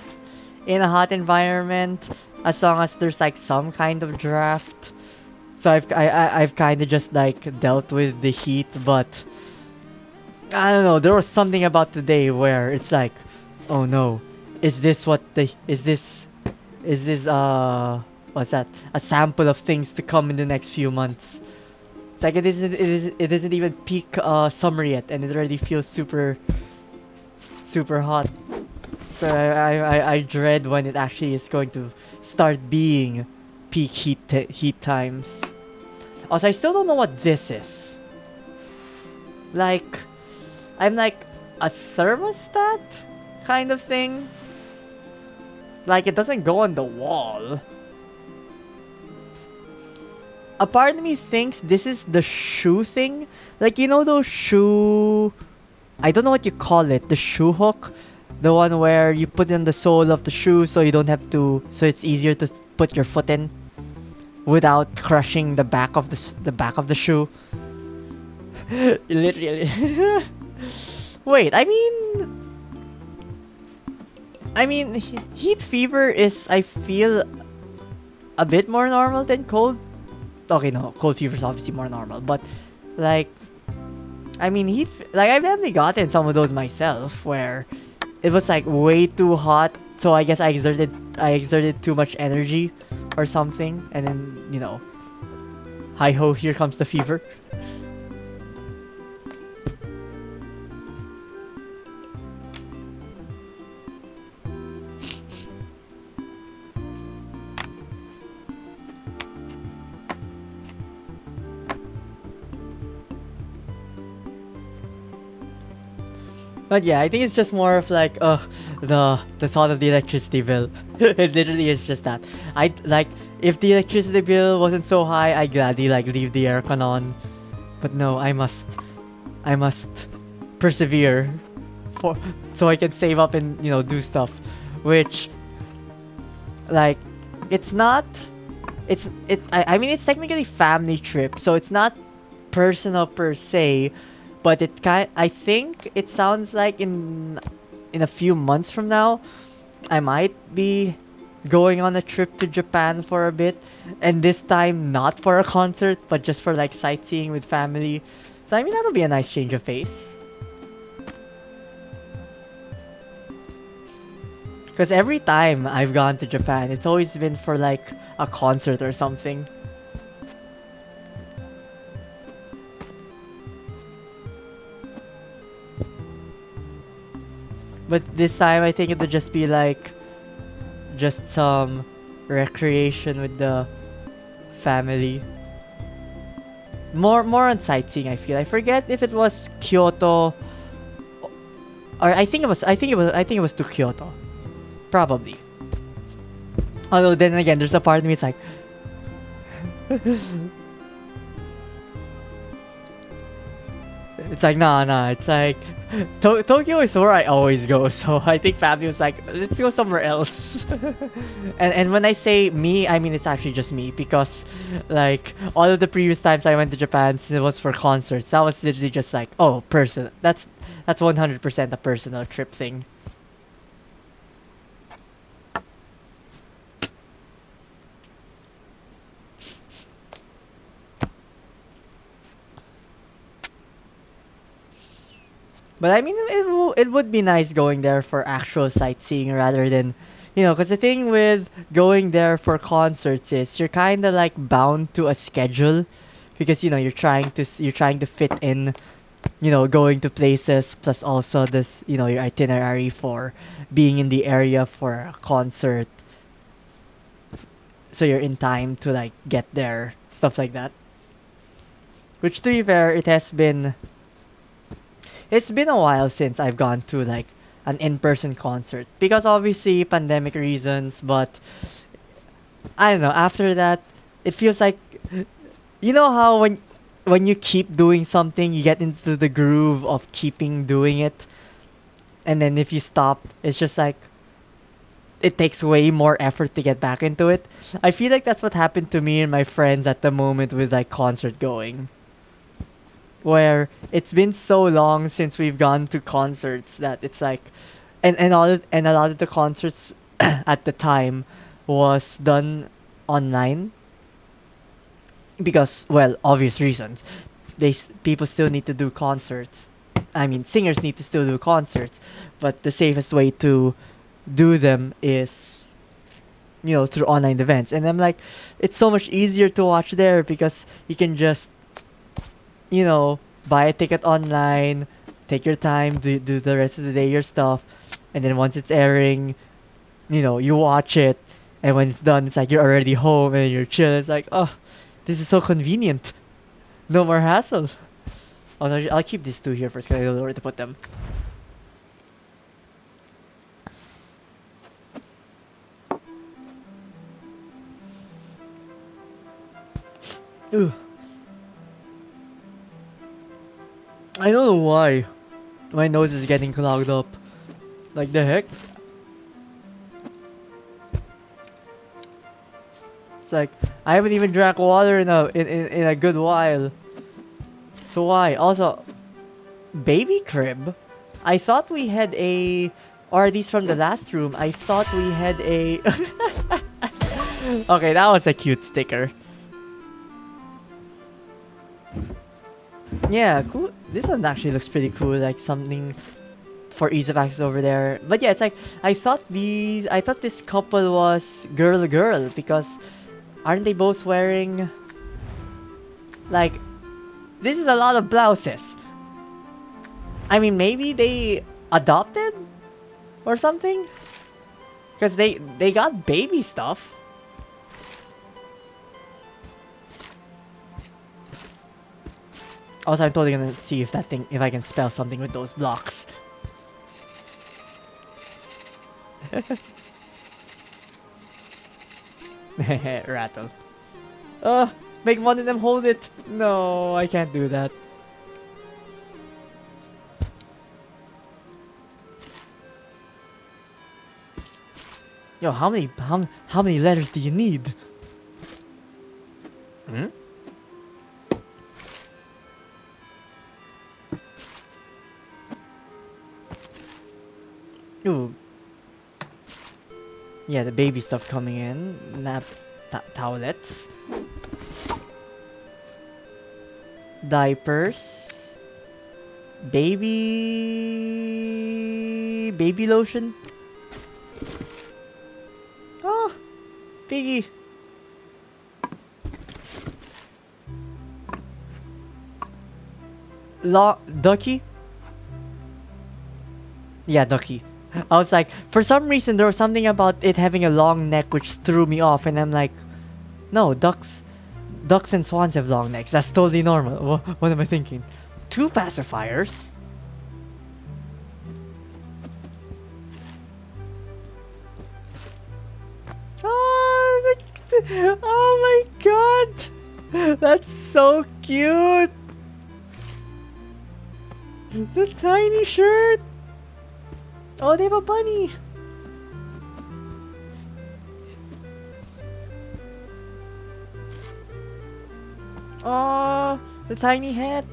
in a hot environment as long as there's like some kind of draft. So I've kind of just like dealt with the heat, but I don't know, there was something about today where it's like, oh no, is this what's that, a sample of things to come in the next few months? It's like it isn't even peak summer yet and it already feels super hot. So I dread when it actually is going to start being peak heat times. Also, I still don't know what this is. Like, I'm like a thermostat kind of thing. Like, it doesn't go on the wall. A part of me thinks this is the shoe thing. Like, you know those shoe... I don't know what you call it. The shoe hook The one where you put in the sole of the shoe so you don't have to, so it's easier to put your foot in without crushing the back of the back of the shoe. Literally. Wait, heat fever is, I feel, a bit more normal than cold. Okay, no, cold fever is obviously more normal, but like, like I've definitely gotten some of those myself where it was like way too hot, so I guess I exerted too much energy or something, and then hi ho, here comes the fever. But yeah, I think it's just more of like, the thought of the electricity bill. It literally is just that. I like, if the electricity bill wasn't so high, I'd gladly like leave the aircon on. But no, I must persevere for so I can save up and do stuff, which like it's not. I mean, it's technically family trip, so it's not personal per se, but I think it sounds like in a few months from now, I might be going on a trip to Japan for a bit, and this time not for a concert, but just for like sightseeing with family. So I mean, that'll be a nice change of pace. Because every time I've gone to Japan, it's always been for like a concert or something. But this time, I think it'll just be like just some recreation with the family. More on sightseeing, I feel. I forget if it was Kyoto, or I think it was to Kyoto. Probably. Although then again, there's a part of me it's like it's like nah. It's like Tokyo is where I always go, so I think family was like, let's go somewhere else. And when I say me, I mean it's actually just me, because like all of the previous times I went to Japan, since it was for concerts, that was literally just like, oh, person. That's 100% a personal trip thing. But I mean, it would be nice going there for actual sightseeing rather than, because the thing with going there for concerts is you're kind of like bound to a schedule, because you're trying to fit in, going to places plus also this, your itinerary for being in the area for a concert, so you're in time to like get there, stuff like that. Which, to be fair, it's been a while since I've gone to like an in-person concert, because obviously pandemic reasons, but I don't know, after that it feels like, how when you keep doing something, you get into the groove of keeping doing it, and then if you stop, it's just like it takes way more effort to get back into it. I feel like that's what happened to me and my friends at the moment with like concert going, where it's been so long since we've gone to concerts that it's like, and a lot of the concerts at the time was done online, because, well, obvious reasons. People still need to do concerts. I mean, singers need to still do concerts, but the safest way to do them is, through online events. And I'm like, it's so much easier to watch there, because you can just, buy a ticket online, take your time, do the rest of the day your stuff, and then once it's airing, you watch it, and when it's done, it's like you're already home and you're chill. It's like, oh, this is so convenient. No more hassle. Also, I'll keep these two here first because I don't know where to put them. Ugh. I don't know why my nose is getting clogged up. Like the heck? It's like I haven't even drank water in a good while. So why? Also, baby crib? I thought we had a, or at least from the last room, I thought we had a. Okay, that was a cute sticker. Yeah, cool. This one actually looks pretty cool, like something for ease of access over there. But yeah, it's like I thought this couple was girl girl because aren't they both wearing like this is a lot of blouses. I mean, maybe they adopted or something because they got baby stuff. Also, I'm totally gonna see if if I can spell something with those blocks. Rattle. Make one of them hold it. No, I can't do that. Yo, how many letters do you need? Hmm? Ooh. Yeah, the baby stuff coming in. Towelettes. Diapers. Baby lotion. Oh, piggy. Ducky? Yeah, ducky. I was like, for some reason there was something about it having a long neck which threw me off, and I'm like, no, ducks and swans have long necks. That's totally normal. What am I thinking? 2 pacifiers? Oh, oh my god! That's so cute! The tiny shirt! Oh, they have a bunny! Oh, the tiny hat!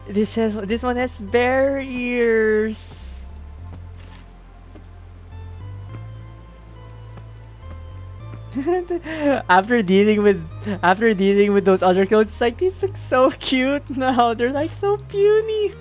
This one has bear ears. after dealing with those other clothes, it's like these look so cute now. They're like so puny.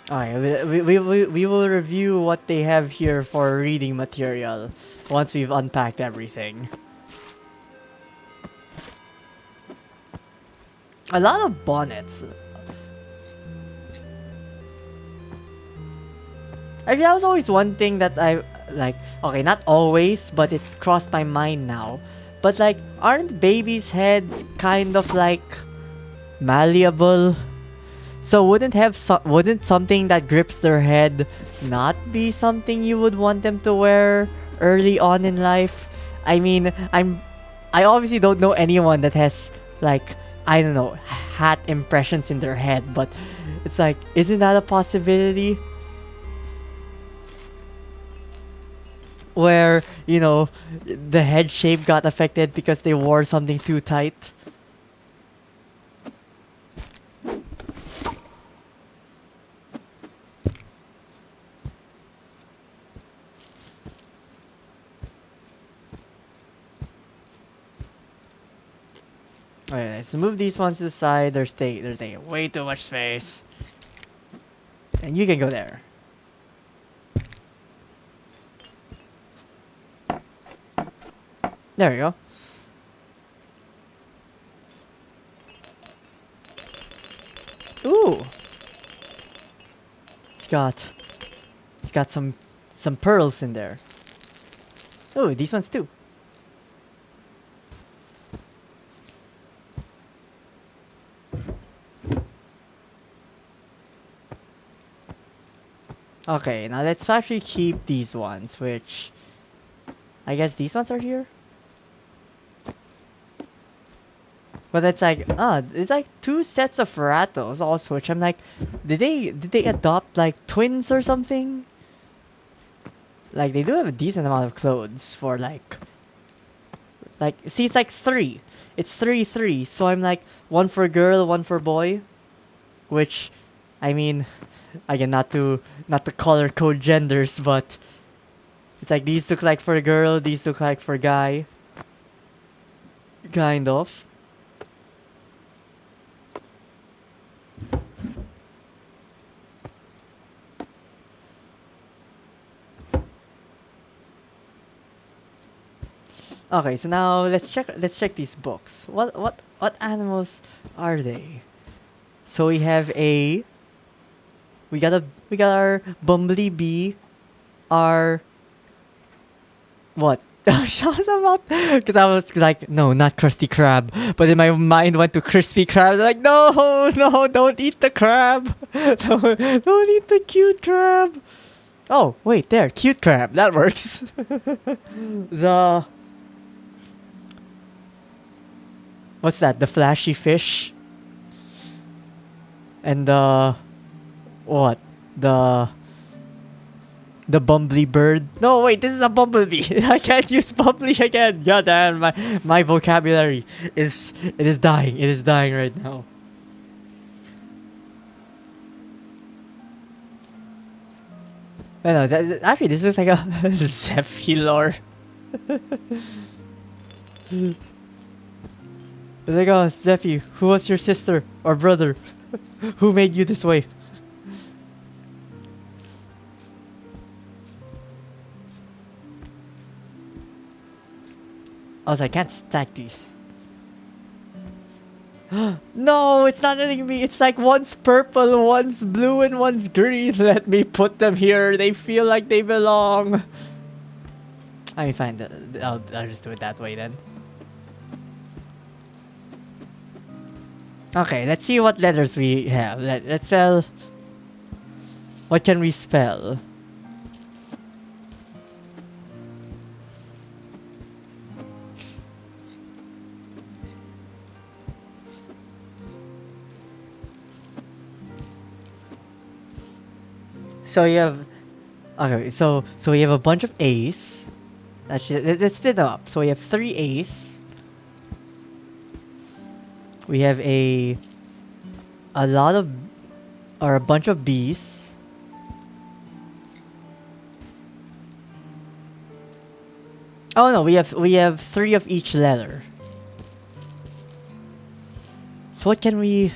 Alright, we will review what they have here for reading material once we've unpacked everything. A lot of bonnets. I mean, that was always one thing that I like. Okay, not always, but it crossed my mind now. But like, aren't babies' heads kind of like malleable? So wouldn't something that grips their head not be something you would want them to wear early on in life? I mean, I obviously don't know anyone that has like, I don't know, hat impressions in their head, but it's like, isn't that a possibility? Where, you know, the head shape got affected because they wore something too tight. Okay, let's move these ones to the side. They're taking way too much space. And you can go there. There we go. Ooh. It's got some pearls in there. Oh, these ones too. Okay, now let's actually keep these ones, which I guess these ones are here. But it's like, it's like two sets of rattles also, which I'm like, did they adopt like twins or something? Like they do have a decent amount of clothes for like see it's like three. It's three. So I'm like one for girl, one for boy, which, I mean, again not to color code genders, but it's like these look like for girl, these look like for guy, kind of. Okay, so now let's check these books. What animals are they? So we got our bumblebee, our what? I was about because I was like, no, not Krusty Krab, but then my mind went to crispy crab. Like, no, don't eat the crab. Don't eat the cute crab. Oh, wait, there, cute crab. That works. the What's that? The flashy fish and the what? The the bumbly bird. No, wait, this is a bumblebee. I can't use bumbly again. God damn, my vocabulary is dying. It is dying right now. No, actually, this is like a Zephyr. It's like, oh, Zephy, who was your sister or brother? Who made you this way? I was like, I can't stack these. No, it's not letting me. It's like one's purple, one's blue, and one's green. Let me put them here. They feel like they belong. I mean, fine. I'll just do it that way then. Okay, let's see what letters we have. Let's spell. What can we spell? So you have. Okay, so we have a bunch of A's. Actually, let's split them up. So we have 3 A's. We have a lot of, or a bunch of B's. Oh no, we have 3 of each letter. So what can we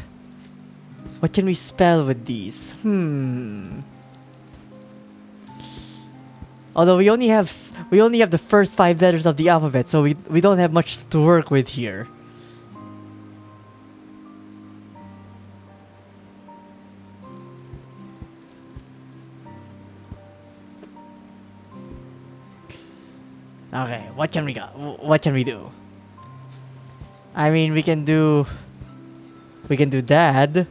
spell with these? Although we only have the first 5 letters of the alphabet, so we don't have much to work with here. Okay, what can we got? What can we do? I mean, we can do dad.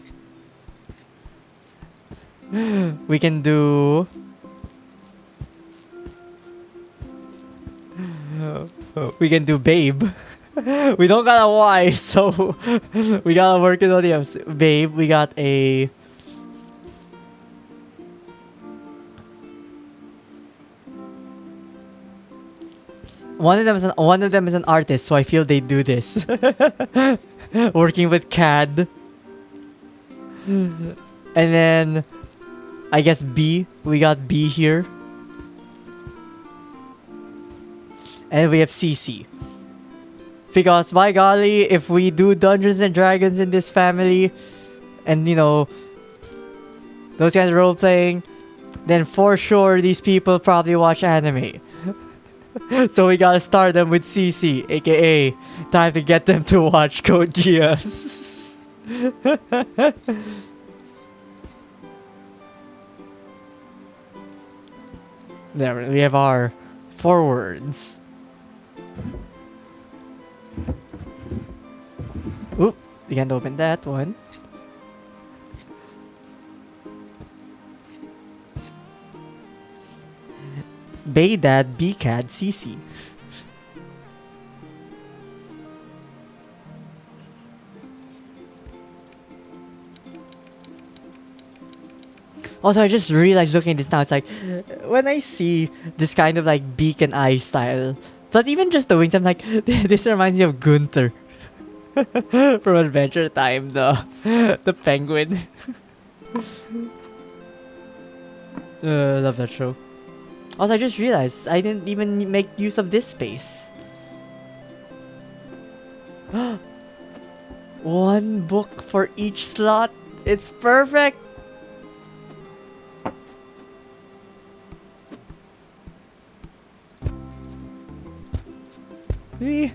We can do babe. We don't got a Y, so we gotta work it on the M's. Babe, we got a. One of them is an artist, so I feel they do this. Working with CAD. And then I guess B. We got B here. And we have CC. Because by golly, if we do Dungeons and Dragons in this family, and those kinds of role playing, then for sure these people probably watch anime. So we gotta start them with CC, aka time to get them to watch Code Geass. There we have our 4 words. You can't open that one. Baydad, BCAD, CC. Also, I just realized looking at this now, it's like, when I see this kind of like beak and eye style, plus even just the wings, I'm like, this reminds me of Gunther from Adventure Time, the penguin. Love that show. Also, I just realized I didn't even make use of this space. One book for each slot. It's perfect. See?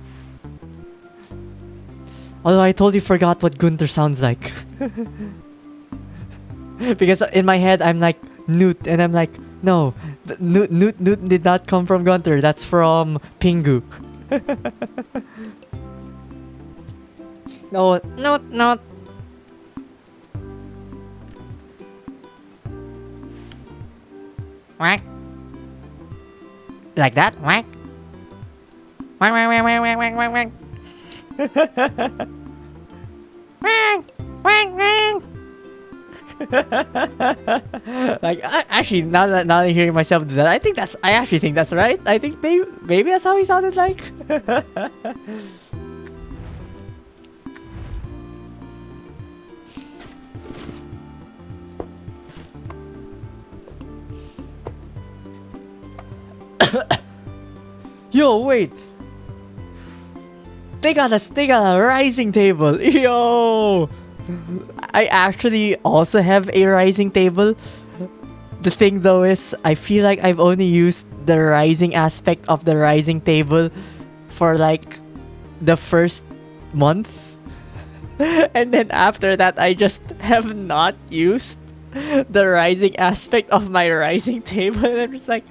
Although I totally forgot what Gunther sounds like. Because in my head, I'm like, Newt, and I'm like, no, Newt did not come from Gunther. That's from Pingu. No, Newt. Whack. Like that? Whack. Whack, whack, whack, whack, whack, whack, whack. Whack, whack, whack. Like, actually, now that I'm hearing myself do that, I actually think that's right. I think maybe that's how he sounded like. Yo, wait. They got a rising table. Yo. I actually also have a rising table. The thing though is, I feel like I've only used the rising aspect of the rising table for like the first month. And then after that, I just have not used the rising aspect of my rising table. And I'm just like,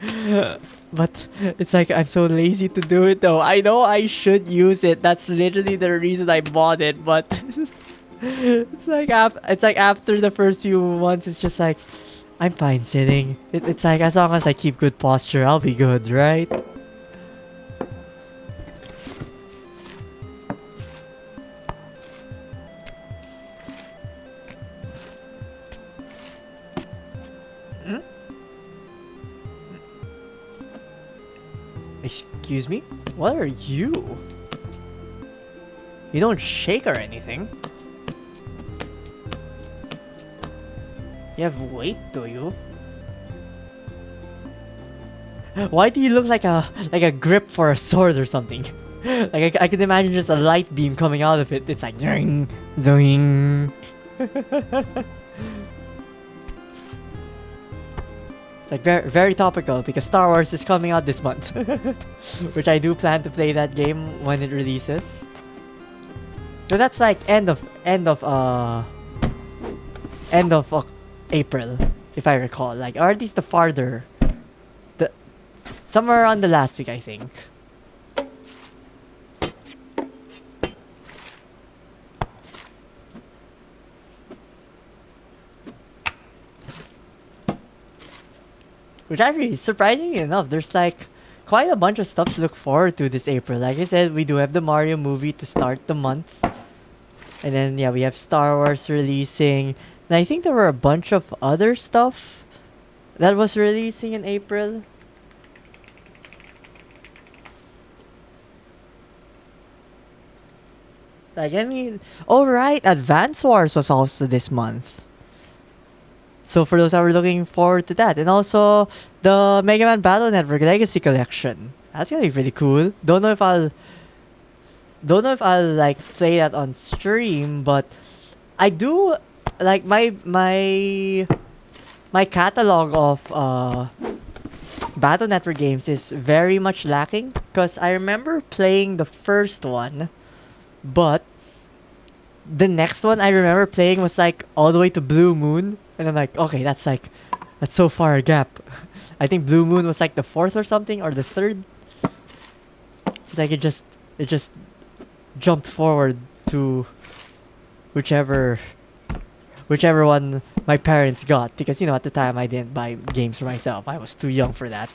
but it's like I'm so lazy to do it though. I know I should use it. That's literally the reason I bought it, but it's like after the first few months, it's just like, I'm fine sitting. It's like, as long as I keep good posture, I'll be good, right? Hmm? Excuse me? What are you? You don't shake or anything. You have weight, do you? Why do you look like a grip for a sword or something? Like I can imagine just a light beam coming out of it. It's like zoing, zoing. It's like very very topical because Star Wars is coming out this month, which I do plan to play that game when it releases. So that's like end of April, if I recall. Like, or at least the farther, somewhere around the last week, I think. Which actually, surprisingly enough, there's like quite a bunch of stuff to look forward to this April. Like I said, we do have the Mario movie to start the month. And then, yeah, we have Star Wars releasing. And I think there were a bunch of other stuff that was releasing in April. Like, I mean, oh right, Advance Wars was also this month. So for those that were looking forward to that. And also, the Mega Man Battle Network Legacy Collection. That's gonna be pretty cool. Don't know if I'll like play that on stream, but I do like my catalog of Battle Network games is very much lacking because I remember playing the first one, but the next one I remember playing was like all the way to Blue Moon, and I'm like, okay, that's so far a gap. I think Blue Moon was like the fourth or something, or the third. It's like it just jumped forward to whichever whichever one my parents got, because at the time I didn't buy games for myself. I was too young for that.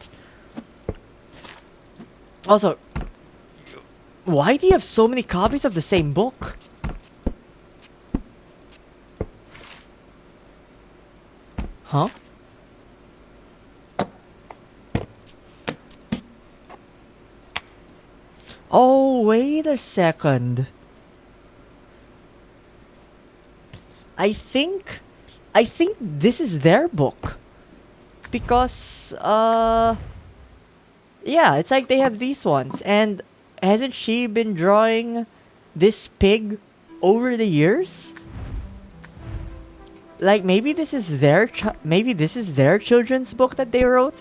Also, why do you have so many copies of the same book? Huh? Oh, wait a second. I think I think this is their book. Because yeah, it's like they have these ones, and hasn't she been drawing this pig over the years? Like maybe this is their children's book that they wrote.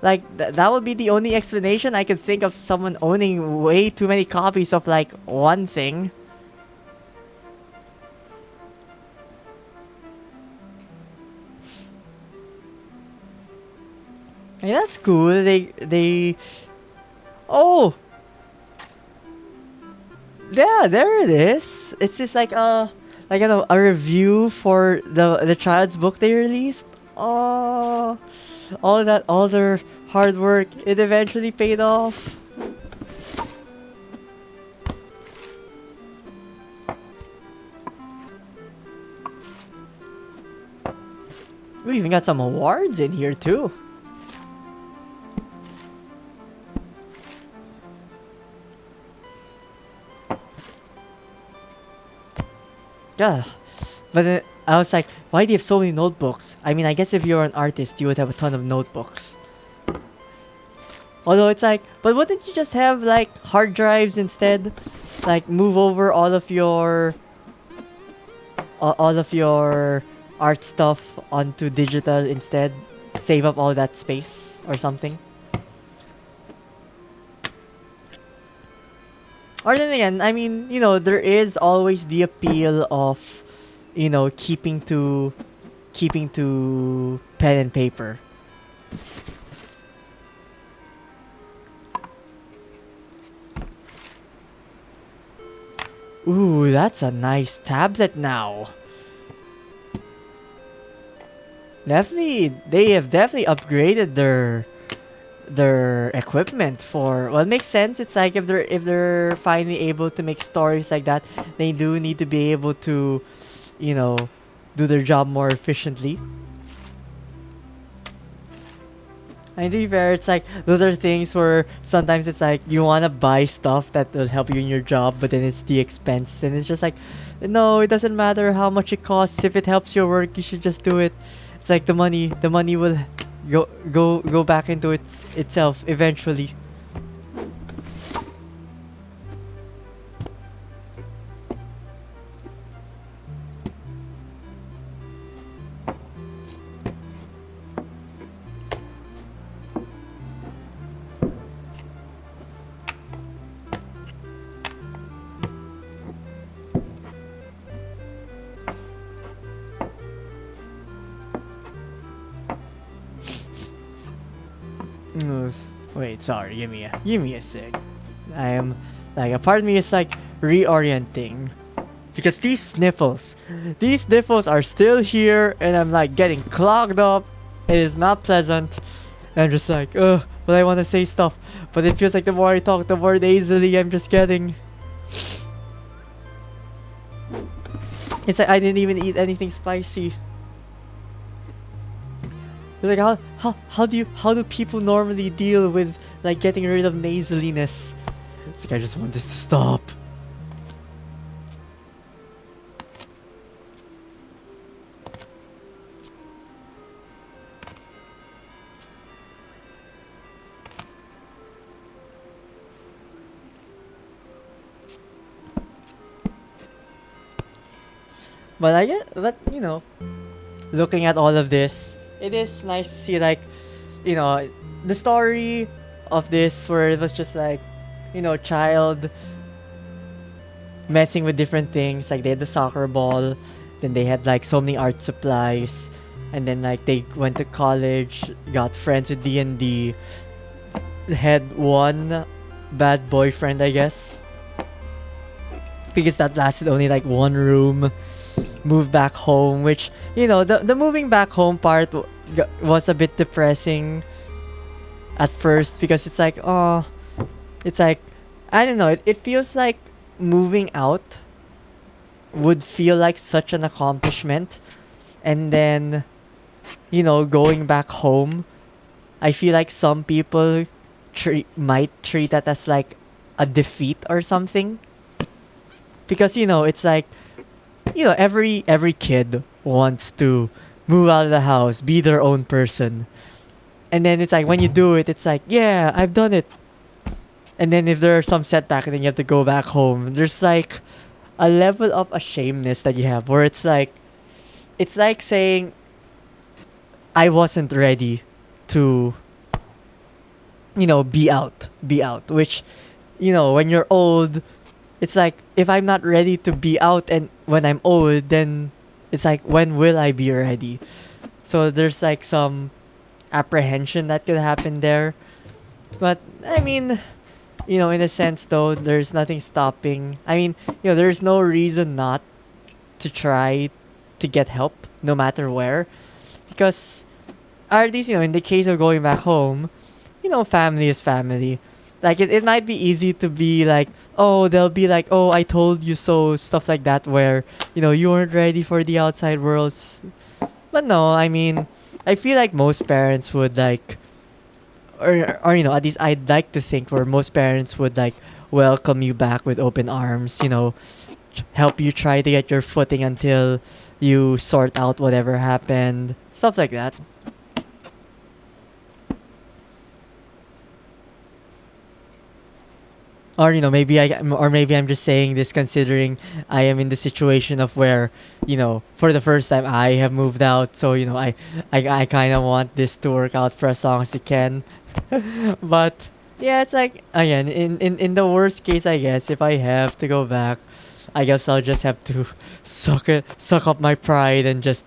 Like that would be the only explanation I could think of, someone owning way too many copies of like one thing. Yeah, that's cool. They oh, yeah, there it is. It's just like a review for the child's book they released. Oh, all their hard work, it eventually paid off. We even got some awards in here too. Yeah, but then I was like, why do you have so many notebooks? I mean, I guess if you're an artist, you would have a ton of notebooks. Although it's like, but wouldn't you just have like hard drives instead? Like move over all of your art stuff onto digital instead. Save up all that space or something. Or then again, I mean, there is always the appeal of, keeping to pen and paper. Ooh, that's a nice tablet now. Definitely, they have definitely upgraded their equipment for, well, it makes sense. It's like if they're finally able to make stories like that, they do need to be able to, you know, do their job more efficiently. And to be fair, it's like those are things where sometimes it's like you want to buy stuff that will help you in your job, but then it's the expense, and it's just like, no, it doesn't matter how much it costs. If it helps your work, you should just do it. It's like the money will go back into itself eventually. Mm, Wait, sorry. Give me a sec. I am like, a part of me is like reorienting because these sniffles are still here, and I'm like getting clogged up. It is not pleasant. And I'm just like, but I want to say stuff, but it feels like the more I talk, the more easily I'm just getting. It's like I didn't even eat anything spicy. Like how do people normally deal with like getting rid of nasaliness? It's like I just want this to stop. But looking at all of this, it is nice to see like, you know, the story of this where it was just like, child messing with different things. Like they had the soccer ball, then they had like so many art supplies, and then like they went to college, got friends with D&D, had one bad boyfriend, I guess. because that lasted only like one room. Moved back home, which, the moving back home part was a bit depressing at first, because it's like, oh, it's like, I don't know, it feels like moving out would feel like such an accomplishment, and then, going back home, I feel like some people might treat that as like a defeat or something, because, it's like, every kid wants to move out of the house, be their own person. And then it's like when you do it, it's like, yeah, I've done it. And then if there are some setback and then you have to go back home, there's like a level of ashamedness that you have, where it's like saying, I wasn't ready to, be out, which, when you're old, it's like, if I'm not ready to be out, and when I'm old, then it's like, when will I be ready? So there's like some apprehension that could happen there. But I mean, in a sense though, there's nothing stopping. I mean, there's no reason not to try to get help, no matter where. Because, at least, in the case of going back home, family is family. Like, it might be easy to be like, oh, they'll be like, oh, I told you so, stuff like that, where, you weren't ready for the outside world. But no, I mean, I feel like most parents would like, or at least I'd like to think, where most parents would like welcome you back with open arms, help you try to get your footing until you sort out whatever happened, stuff like that. Or maybe I'm just saying this considering I am in the situation of where, for the first time I have moved out, so, I kind of want this to work out for as long as it can. But yeah, it's like, again, in the worst case, I guess, if I have to go back, I guess I'll just have to suck up my pride and just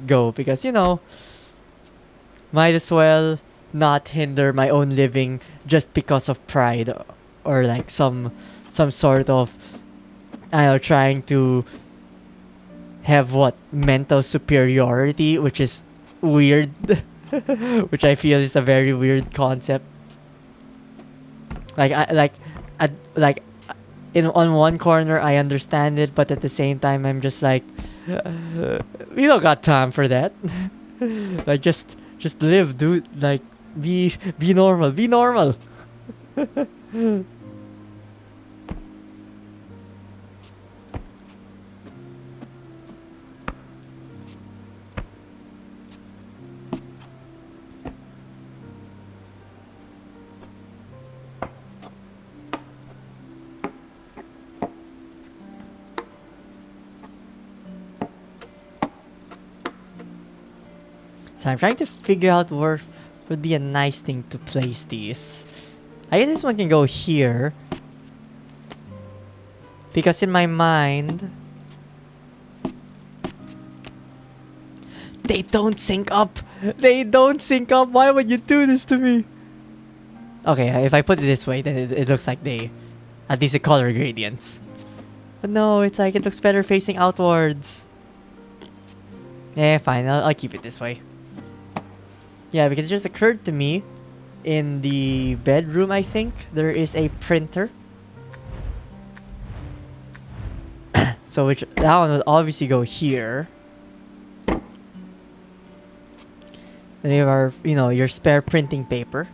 go, because, might as well not hinder my own living just because of pride, or like some sort of, I don't know, trying to have what, mental superiority, which is weird. Which I feel is a very weird concept. Like, like, in on one corner I understand it, but at the same time I'm just like, we don't got time for that. Like, just live, dude. Like, be normal. Be normal. So I'm trying to figure out where would be a nice thing to place these. I guess this one can go here, because in my mind, they don't sync up. They don't sync up. Why would you do this to me? Okay, if I put it this way, then it looks like at least the color gradients. But no, it's like it looks better facing outwards. Fine. I'll keep it this way. Yeah, because it just occurred to me, in the bedroom, I think, there is a printer. So that one would obviously go here. Then you have our, your spare printing paper.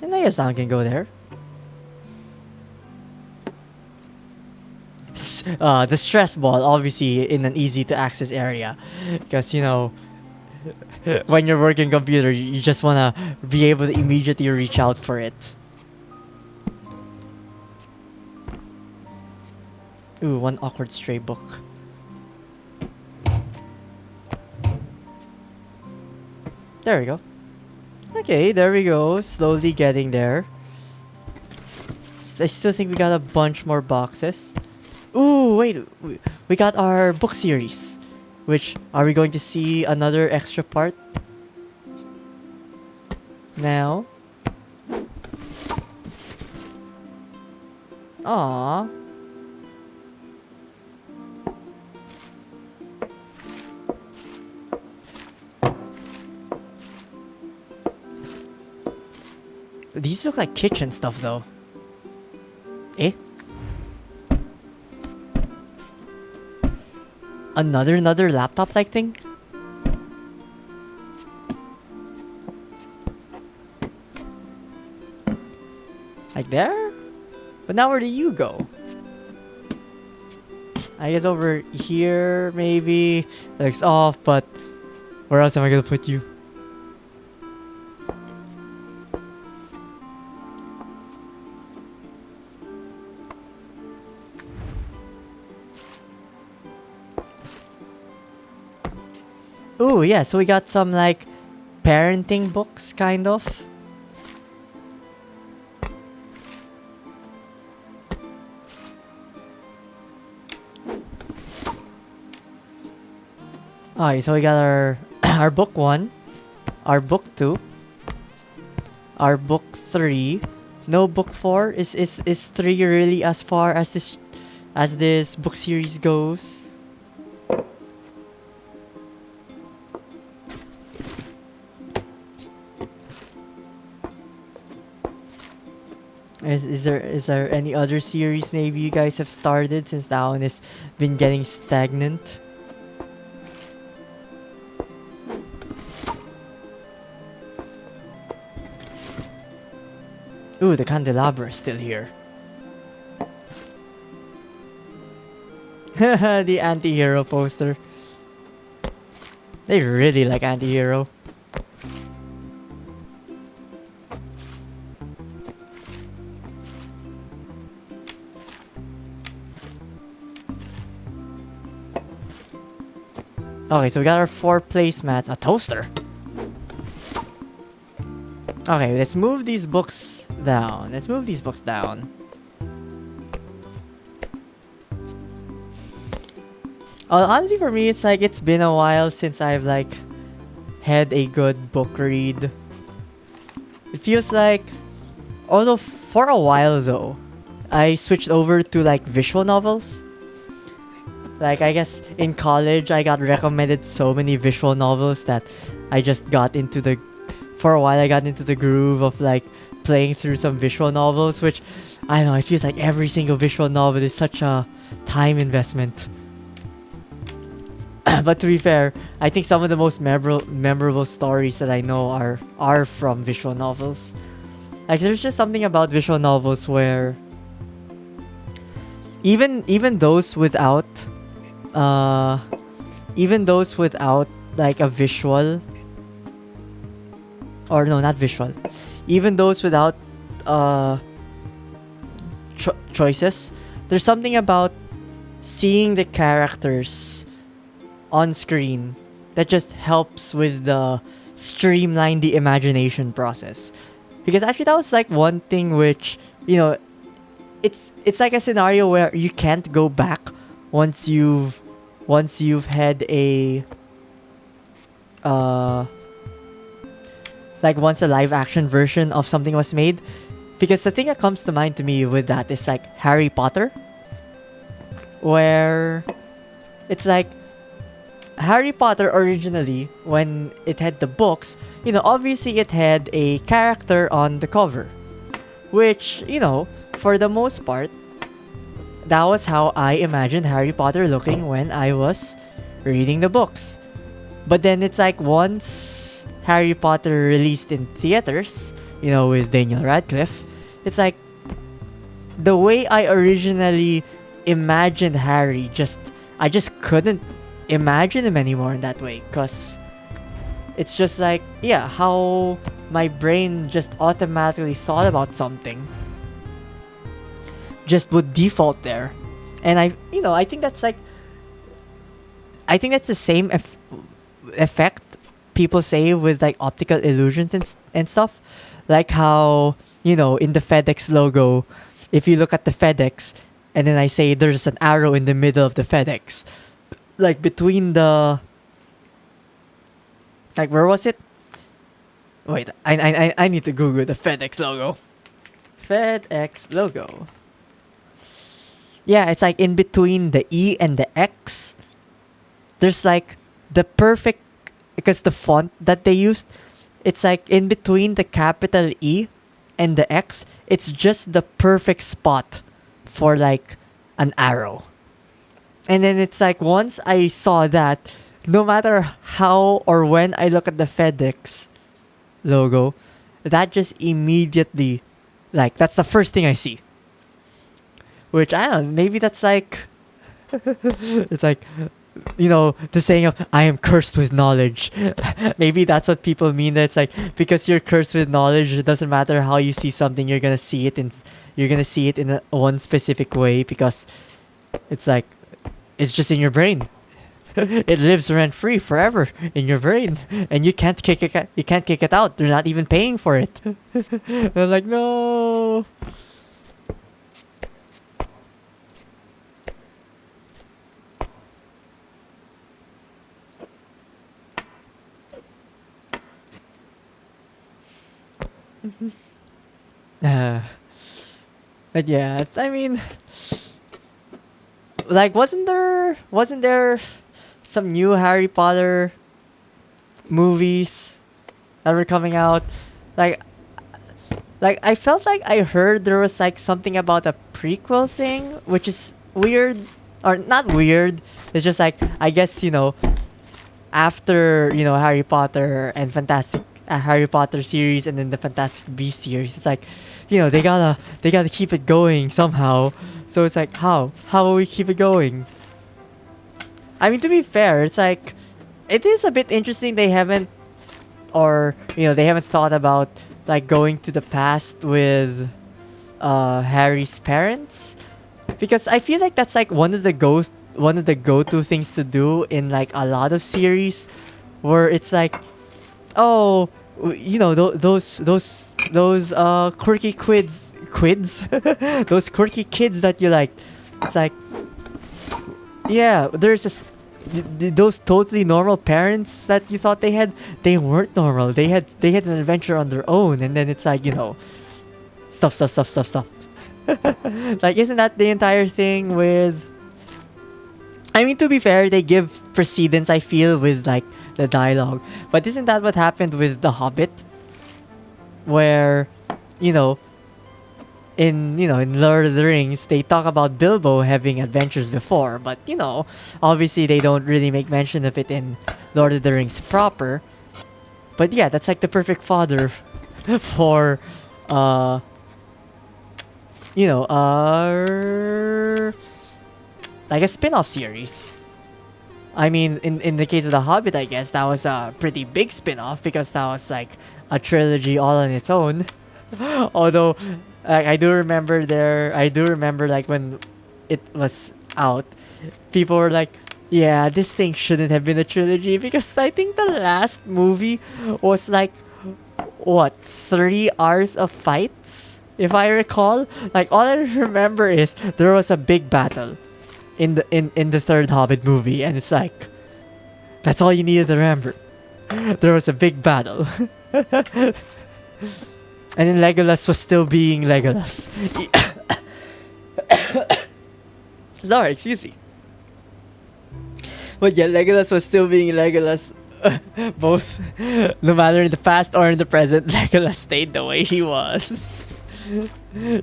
And I guess that one can go there. The stress ball, obviously in an easy to access area, because when you're working computer, you just wanna be able to immediately reach out for it. Ooh, one awkward stray book. There we go. Okay, there we go. Slowly getting there. I still think we got a bunch more boxes. Ooh, wait. We got our book series. Which, are we going to see another extra part now? Aw. These look like kitchen stuff though. Eh? Another laptop like thing? Like there? But now where do you go? I guess over here, maybe. That looks off, but where else am I gonna put you? Ooh, yeah, so we got some, like, parenting books, kind of. Alright, so we got our our book 1, our book 2, our book 3. No book 4. Is 3 really as far as this book series goes? Is there any other series maybe you guys have started since that one has been getting stagnant? Ooh, the candelabra is still here. The anti-hero poster. They really like anti-hero. Okay, so we got our 4 placemats. A toaster. Okay, let's move these books down. Let's move these books down. Honestly, for me, it's like it's been a while since I've like had a good book read. It feels like, although for a while though, I switched over to like visual novels. Like, I guess in college, I got recommended so many visual novels that I just got into the... For a while, I got into the groove of, like, playing through some visual novels, which, I don't know, it feels like every single visual novel is such a time investment. But to be fair, I think some of the most memorable stories that I know are from visual novels. Like, there's just something about visual novels where... Even those without... even those without like a visual, or no, not visual, even those without choices, there's something about seeing the characters on screen that just helps with the streamline the imagination process. Because actually that was like one thing which, you know, it's like a scenario where you can't go back once you've had a like once a live action version of something was made. Because the thing that comes to mind to me with that is like Harry Potter, where it's like Harry Potter originally, when it had the books, you know, obviously it had a character on the cover, which, you know, for the most part, that was how I imagined Harry Potter looking when I was reading the books. But then it's like once Harry Potter released in theaters, you know, with Daniel Radcliffe, it's like the way I originally imagined Harry, I just couldn't imagine him anymore in that way, because it's just like, yeah, how my brain just automatically thought about something just would default there. And I think that's like, I think that's the same effect people say with like optical illusions and stuff. Like how, you know, in the FedEx logo, if you look at the FedEx and then I say there's an arrow in the middle of the FedEx, like between the, like, where was it? Wait, I need to Google the FedEx logo. FedEx logo. yeah, it's like in between the E and the X. There's like the perfect, because the font that they used, it's like in between the capital E and the X. It's just the perfect spot for like an arrow. And then it's like once I saw that, no matter how or when I look at the FedEx logo, that just immediately, like, that's the first thing I see. Which I don't know, maybe that's like, it's like, the saying of "I am cursed with knowledge." Maybe that's what people mean. That it's like because you're cursed with knowledge, it doesn't matter how you see something, you're gonna see it in one specific way because it's like it's just in your brain. It lives rent free forever in your brain, and you can't kick it. You can't kick it out. They're not even paying for it. They're like, no. Uh, but yeah, I mean, like, wasn't there some new Harry Potter movies that were coming out? Like, I felt like I heard there was like something about a prequel thing, which is weird or not weird. It's just like I guess after Harry Potter and Fantastic Harry Potter series and then the Fantastic Beast series, it's like they gotta keep it going somehow. So it's like how will we keep it going? I mean, to be fair, it's like it is a bit interesting they haven't they haven't thought about like going to the past with Harry's parents, because I feel like that's like one of the go-to things to do in like a lot of series where it's like, oh, those quirky quids those quirky kids that you like. It's like, yeah, those totally normal parents that you thought they weren't normal. They had an adventure on their own, and then it's like, stuff. Like, isn't that the entire thing with? I mean, to be fair, they give precedence, I feel, with like the dialogue. But isn't that what happened with The Hobbit, where, you know, in Lord of the Rings, they talk about Bilbo having adventures before, but obviously they don't really make mention of it in Lord of the Rings proper. But yeah, that's like the perfect fodder for uh like a spin-off series. I mean, in the case of The Hobbit, I guess that was a pretty big spin-off because that was like a trilogy all on its own. Although, like, I do remember like when it was out, people were like, "Yeah, this thing shouldn't have been a trilogy," because I think the last movie was like, what, 3 hours of fights, if I recall. Like, all I remember is there was a big battle in the third Hobbit movie, and it's like that's all you needed to remember. There was a big battle. And then Legolas was still being Legolas. Sorry, excuse me. But yeah, Legolas was still being Legolas. Both, no matter in the past or in the present, Legolas stayed the way he was.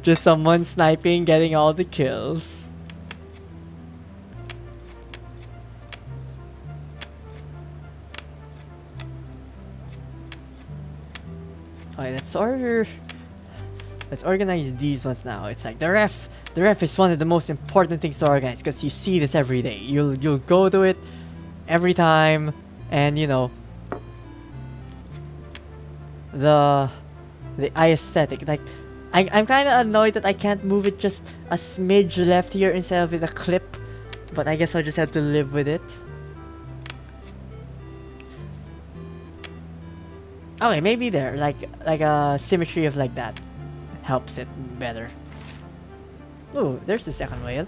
Just someone sniping, getting all the kills. Alright, let's organize these ones now. It's like the ref is one of the most important things to organize because you see this every day. You'll go to it every time, and the eye aesthetic. Like, I'm kind of annoyed that I can't move it just a smidge left here instead of with a clip, but I guess I'll just have to live with it. Okay, maybe there, like a symmetry of like that helps it better. Ooh, there's the second whale.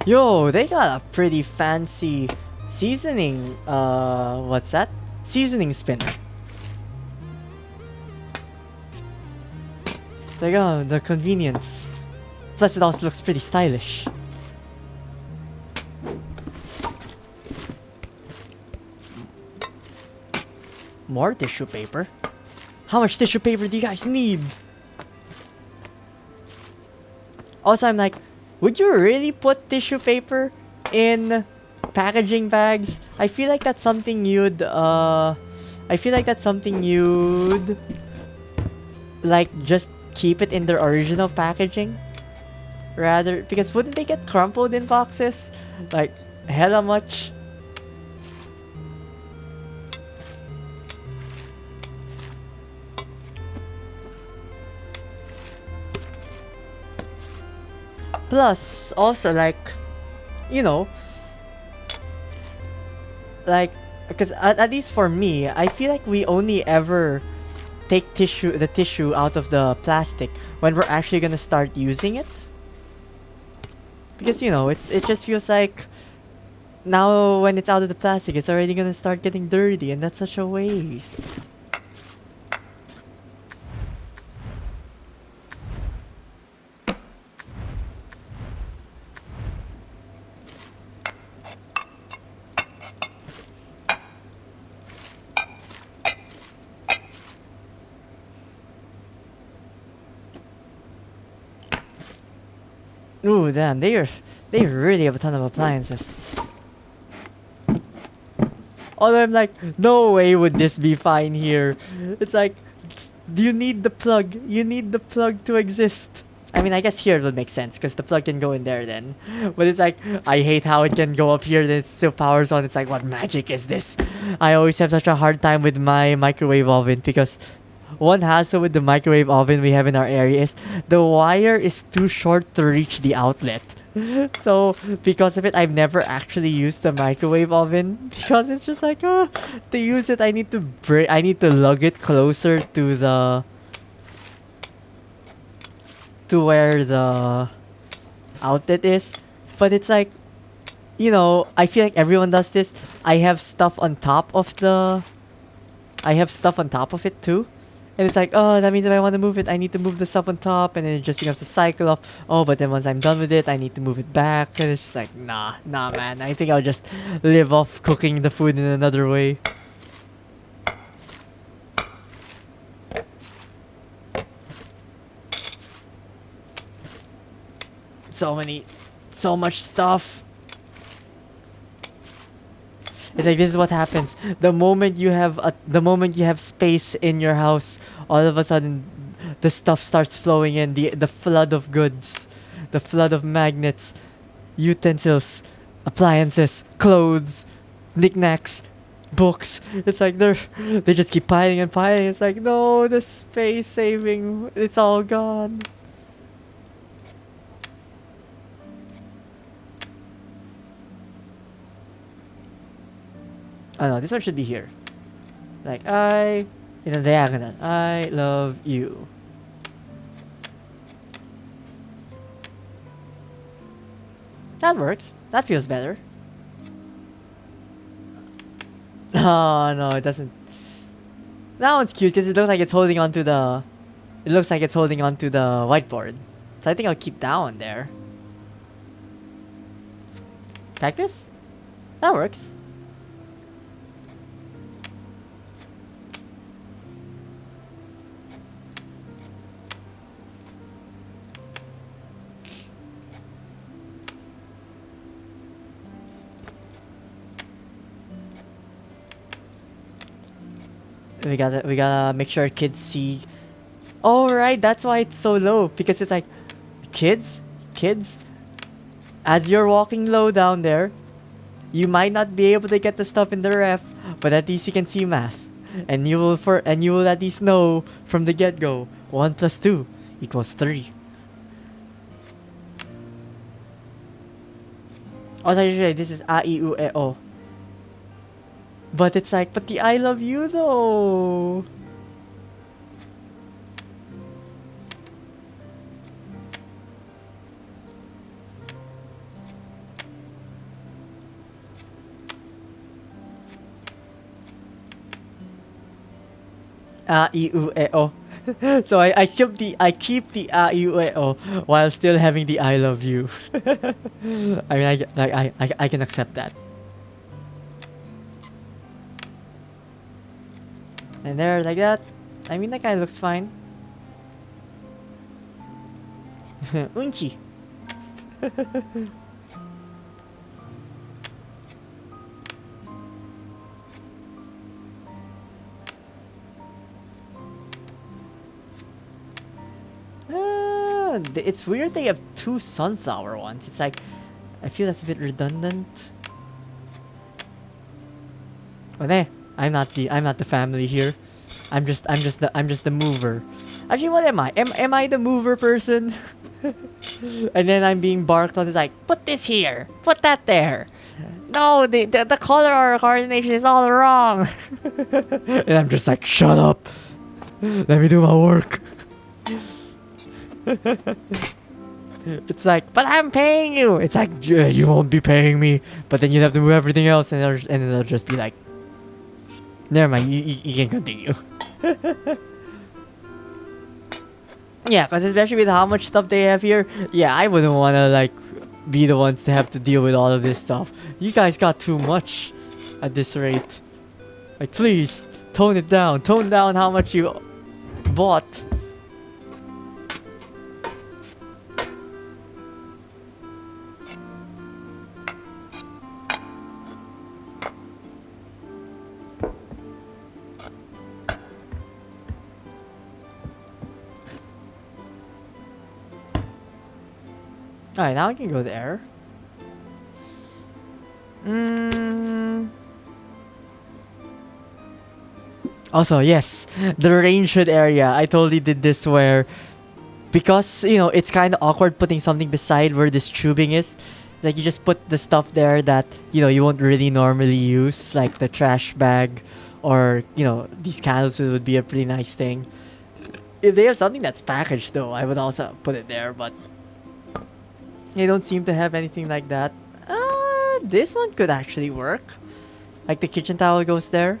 Yo, they got a pretty fancy Seasoning, what's that? Seasoning spinner. It's like, oh, the convenience. Plus, it also looks pretty stylish. More tissue paper? How much tissue paper do you guys need? Also, I'm like, would you really put tissue paper in packaging bags? I feel like that's something you'd, like, just keep it in their original packaging. Rather, because wouldn't they get crumpled in boxes? Like, hella much. Plus, also, like, you know, like, because at least for me, I feel like we only ever take the tissue out of the plastic when we're actually gonna start using it. Because, you know, it just feels like now when it's out of the plastic, it's already gonna start getting dirty, and that's such a waste. Ooh, damn, they really have a ton of appliances. Although I'm like, no way would this be fine here. It's like, you need the plug. You need the plug to exist. I mean, I guess here it would make sense because the plug can go in there then. But it's like, I hate how it can go up here then it still powers on. It's like, what magic is this? I always have such a hard time with my microwave oven because one hassle with the microwave oven we have in our area is the wire is too short to reach the outlet. So because of it, I've never actually used the microwave oven because it's just like, oh, to use it, I need to lug it closer to the to where the outlet is. But it's like, you know, I feel like everyone does this. I have stuff on top of it too. And it's like, oh, that means if I want to move it, I need to move the stuff on top, and then it just becomes a cycle of, oh, but then once I'm done with it, I need to move it back, and it's just like, nah, man. I think I'll just live off cooking the food in another way. So much stuff. It's like this is what happens the moment you have space in your house. All of a sudden, the stuff starts flowing in. The flood of goods, the flood of magnets, utensils, appliances, clothes, knickknacks, books. It's like they just keep piling and piling. It's like, no, the space saving, it's all gone. Oh no, this one should be here. Like, in a diagonal. I love you. That works. That feels better. Oh no, it doesn't. That one's cute because it looks like it's holding onto the. It looks like it's holding onto the whiteboard. So I think I'll keep that one there. Cactus? That works. We gotta make sure kids see. Oh right, that's why it's so low, because it's like, kids, as you're walking low down there, you might not be able to get the stuff in the ref, but at least you can see math, and you will at least know from the get go. 1 plus 2 equals 3. Also, usually this is a e u e o. But it's like, but the I love you though. I, U, E, O. So I keep the A, U, E, O while still having the I love you. I mean, I can accept that. And there, like that. I mean, that guy looks fine. Unchi. It's weird they have two sunflower ones. It's like, I feel that's a bit redundant. But eh, I'm not the family here. I'm just the mover. Actually, what am I? Am I the mover person? And then I'm being barked on. It's like, put this here, put that there. No, the color coordination is all wrong. And I'm just like, shut up. Let me do my work. It's like, but I'm paying you. It's like, you won't be paying me. But then you have to move everything else, and then they'll just be like, never mind, you can continue. Yeah, because especially with how much stuff they have here, yeah, I wouldn't want to, like, be the ones to have to deal with all of this stuff. You guys got too much at this rate. Like, please, tone it down. Tone down how much you bought. Alright, now I can go there. Also, yes, the range hood area. I totally did this where, because, it's kind of awkward putting something beside where this tubing is. Like, you just put the stuff there that, you won't really normally use, like the trash bag, or, these candles would be a pretty nice thing. If they have something that's packaged, though, I would also put it there, but they don't seem to have anything like that. This one could actually work. Like, the kitchen towel goes there.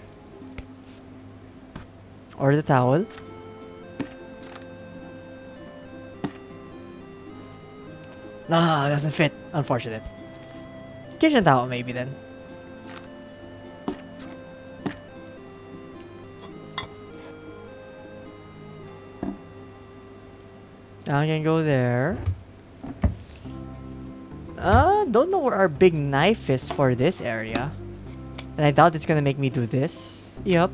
Or the towel. Nah, it doesn't fit. Unfortunate. Kitchen towel, maybe then. Now I can go there. Don't know where our big knife is for this area. And I doubt it's gonna make me do this. Yup.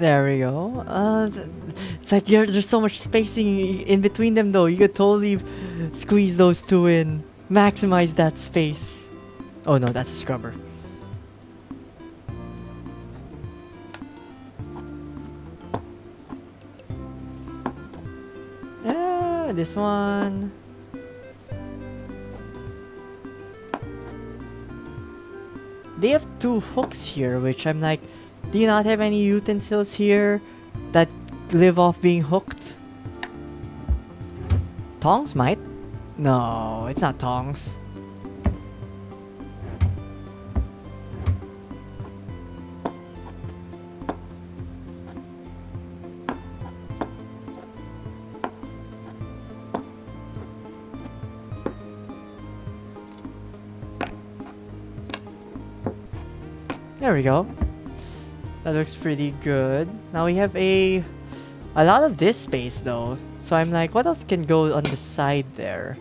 There we go. It's like there's so much spacing in between them though. You could totally squeeze those two in. Maximize that space. Oh no, that's a scrubber. This one. They have two hooks here, which I'm like, do you not have any utensils here that live off being hooked? Tongs might. No, it's not tongs. There we go. That looks pretty good. Now we have a lot of this space though. So I'm like, what else can go on the side there?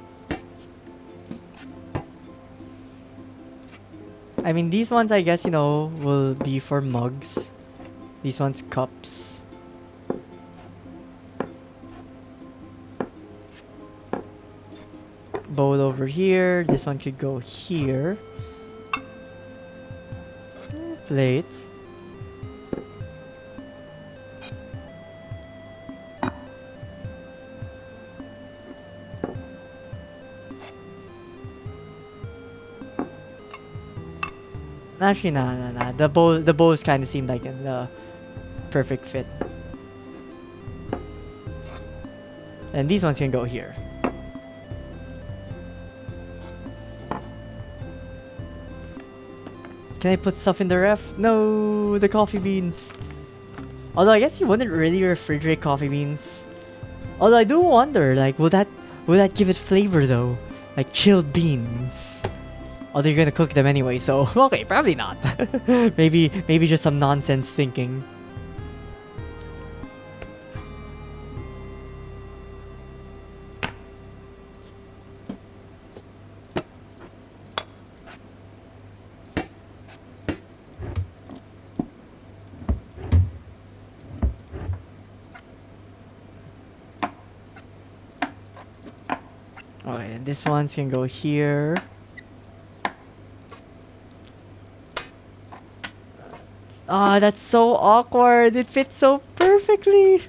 I mean, these ones I guess, will be for mugs. These ones cups. Bowl over here. This one could go here. Plates. Actually, nah. The bowls kind of seem like the perfect fit. And these ones can go here. Can I put stuff in the ref? No, the coffee beans. Although I guess you wouldn't really refrigerate coffee beans. Although I do wonder, like, will that give it flavor though? Like chilled beans. Although you're gonna cook them anyway, so okay, probably not. maybe just some nonsense thinking. Okay, and this ones can go here. Ah, that's so awkward. It fits so perfectly.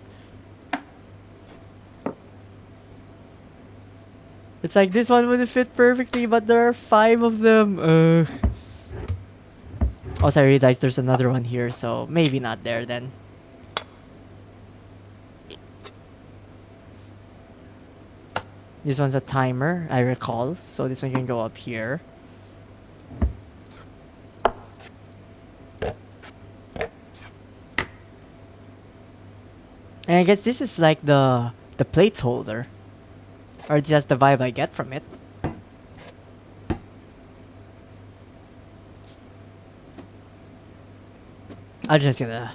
It's like this one wouldn't fit perfectly, but there are 5 of them. Also, I realized there's another one here, so maybe not there then. This one's a timer, I recall, so this one can go up here. And I guess this is like the plates holder. Or just the vibe I get from it. I'm just gonna...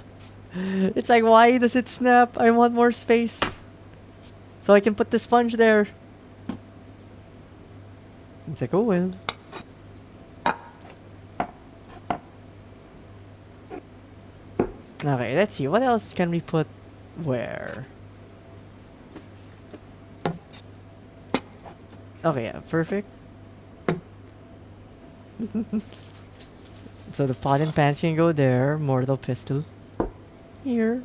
It's like, why does it snap? I want more space. So I can put the sponge there. It's like, oh well. Okay, let's see. What else can we put where? Okay, yeah, perfect. So the pot and pans can go there. Mortal pistol. Here.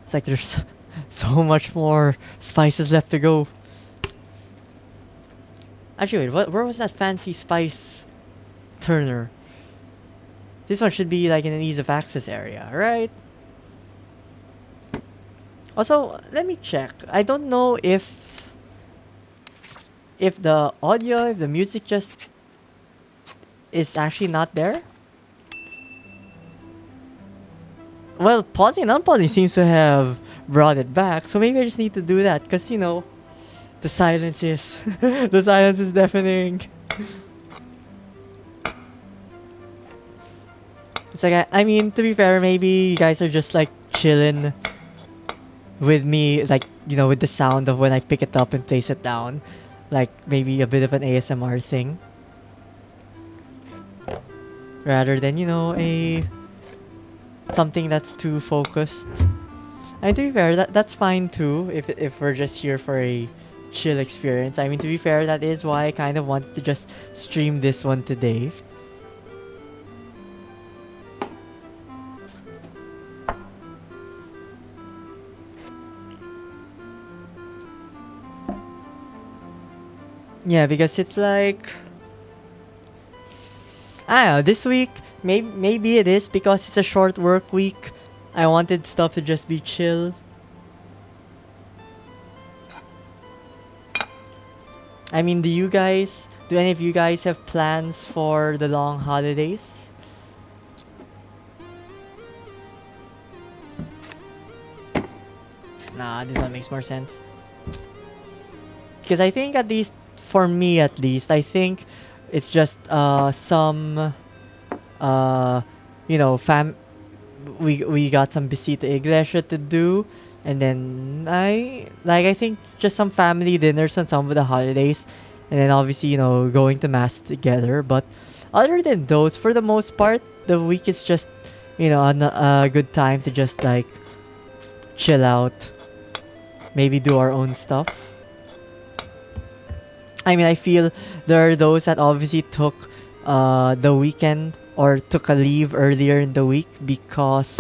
It's like there's so much more spices left to go. Actually, wait, where was that fancy spice turner? This one should be like in an ease of access area, right? Also, let me check. I don't know if the audio, if the music just is actually not there. Well, pausing and unpausing seems to have brought it back, so maybe I just need to do that, because, you know, the silence is... the silence is deafening. It's like, I mean, to be fair, maybe you guys are just, like, chilling with me, like, you know, with the sound of when I pick it up and place it down. Like, maybe a bit of an ASMR thing. Rather than, you know, something that's too focused. And to be fair, that's fine too, if we're just here for a chill experience. I mean, to be fair, that is why I kind of wanted to just stream this one today. Yeah, because it's like... I don't know, this week, maybe it is because it's a short work week. I wanted stuff to just be chill. I mean, do any of you guys have plans for the long holidays? Nah, this one makes more sense. Because I think, at least, for me at least, I think it's just some you know, we got some visita iglesia to do, and then I think just some family dinners on some of the holidays, and then obviously, you know, going to mass together. But other than those, for the most part, the week is just, you know, a good time to just like chill out, maybe do our own stuff. I mean, I feel there are those that obviously took the weekend or took a leave earlier in the week because,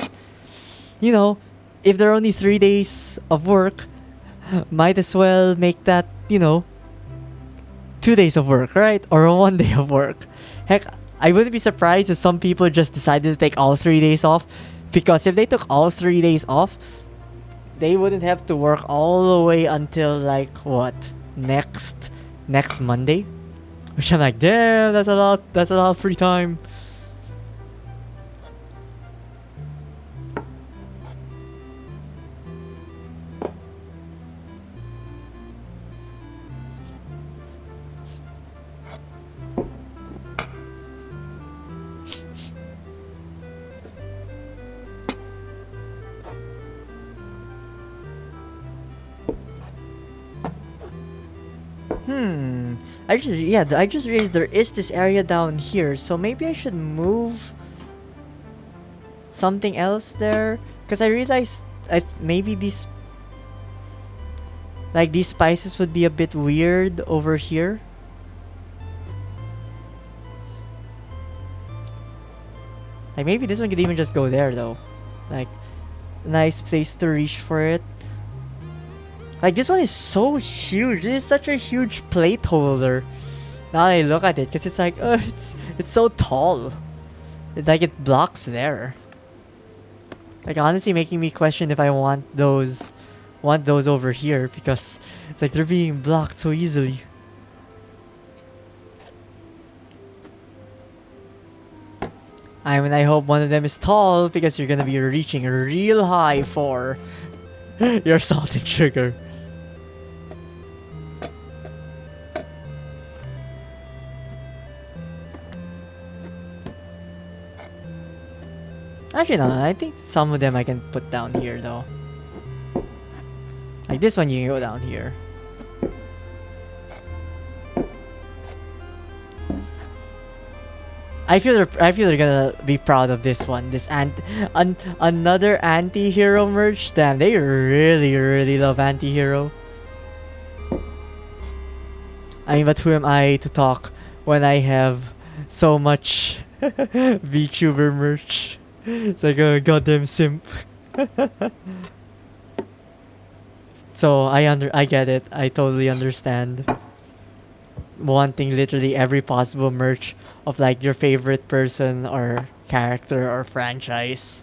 you know, if there are only 3 days of work, might as well make that, you know, 2 days of work, right? Or 1 day of work. Heck, I wouldn't be surprised if some people just decided to take all 3 days off Because if they took all 3 days off, they wouldn't have to work all the way until like what, next Monday, which I'm like, damn, that's a lot. That's a lot of free time. I just realized there is this area down here, so maybe I should move something else there, because I realized maybe these spices would be a bit weird over here. Like maybe this one could even just go there though. Like, nice place to reach for it. Like this one is so huge. This is such a huge plate holder. Now I look at it, because it's like, it's so tall. It blocks there. Like honestly making me question if I want those over here, because it's like they're being blocked so easily. I hope one of them is tall, because you're gonna be reaching real high for your salt and sugar. Actually, no, I think some of them I can put down here though. Like this one, you can go down here. I feel they're gonna be proud of this one. This another anti-hero merch. Damn, they really love anti-hero. I mean, but who am I to talk when I have so much VTuber merch? It's like a goddamn simp. So I get it. I totally understand wanting literally every possible merch of like your favorite person or character or franchise.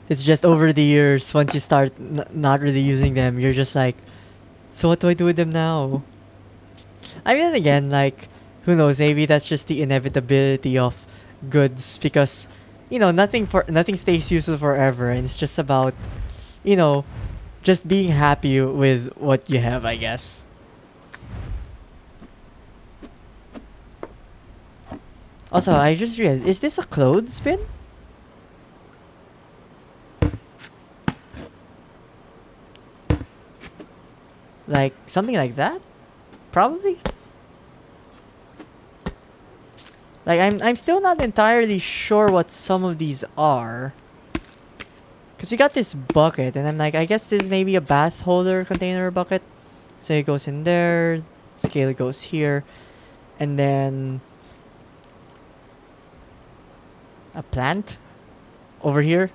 It's just over the years, once you start not really using them, you're just like, so what do I do with them now? I mean, again, like, who knows? Maybe that's just the inevitability of goods, because, nothing stays useful forever, and it's just about, just being happy with what you have, I guess. Also, I just realized, is this a clothes bin? Like, something like that? Probably? Like, I'm still not entirely sure what some of these are. Because we got this bucket, and I'm like, I guess this is maybe a bath holder container bucket. So it goes in there, scale goes here, and then a plant over here.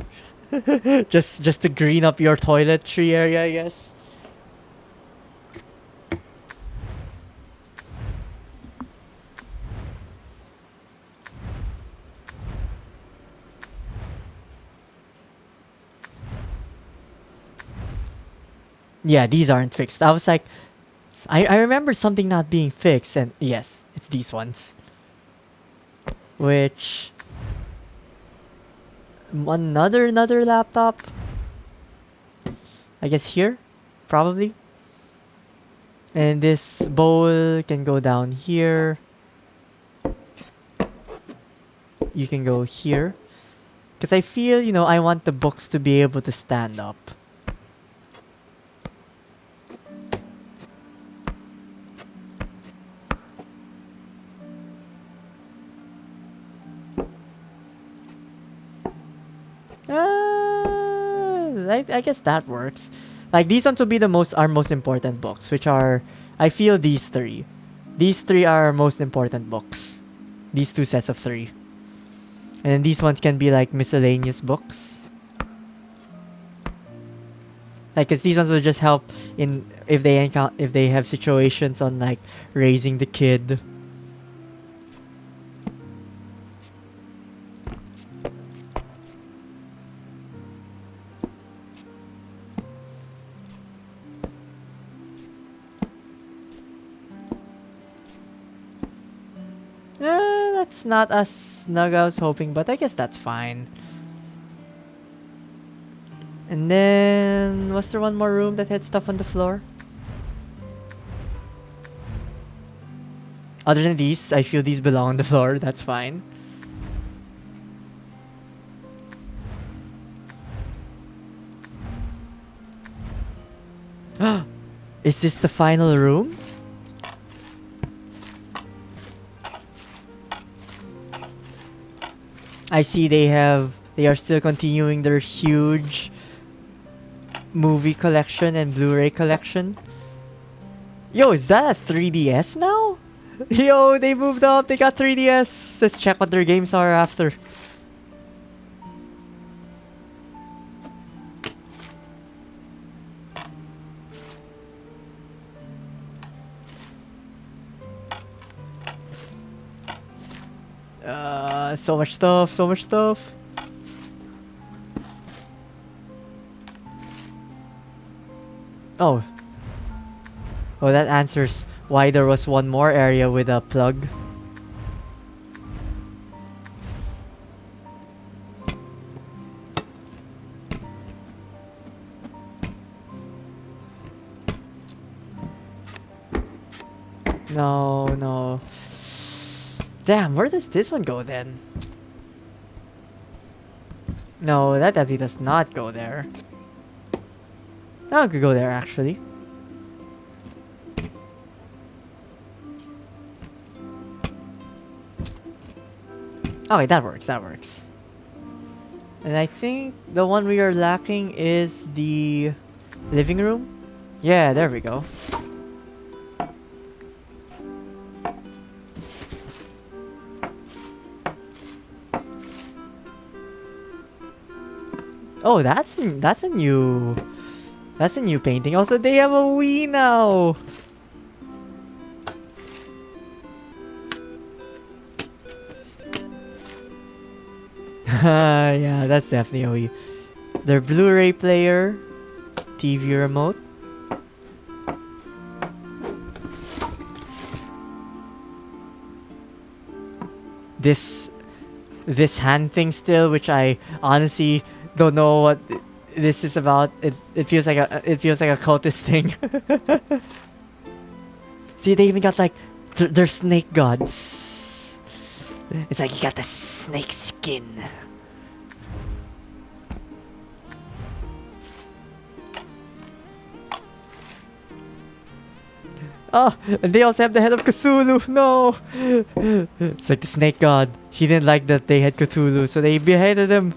just to green up your toiletry area, I guess. Yeah, these aren't fixed. I was like, I remember something not being fixed, and yes, it's these ones. Which, another laptop. I guess here, probably. And this bowl can go down here. You can go here. Because I feel, I want the books to be able to stand up. I guess that works. Like, these ones will be our most important books, which are, I feel, these three. These three are our most important books. These two sets of three. And then these ones can be like miscellaneous books. Like, cause these ones will just help if they have situations on like raising the kid. That's not as snug I was hoping, but I guess that's fine. And then, was there one more room that had stuff on the floor? Other than these, I feel these belong on the floor. That's fine. Is this the final room? I see they are still continuing their huge movie collection and Blu-ray collection. Yo, is that a 3DS now? Yo, they moved up. They got 3DS. Let's check what their games are after. So much stuff, so much stuff. Oh. Oh, that answers why there was one more area with a plug. No, no. Damn, where does this one go then? No, that definitely does not go there. That could go there, actually. Okay, that works, that works. And I think the one we are lacking is the living room. Yeah, there we go. Oh, that's a new painting. Also, they have a Wii now. Yeah, that's definitely a Wii. Their Blu-ray player, TV remote. This hand thing still, which I honestly don't know what this is about. It feels like a cultist thing. See, they even got like they're snake gods. It's like you got the snake skin. Oh, and they also have the head of Cthulhu. No, it's like the snake god. He didn't like that they had Cthulhu, so they beheaded him.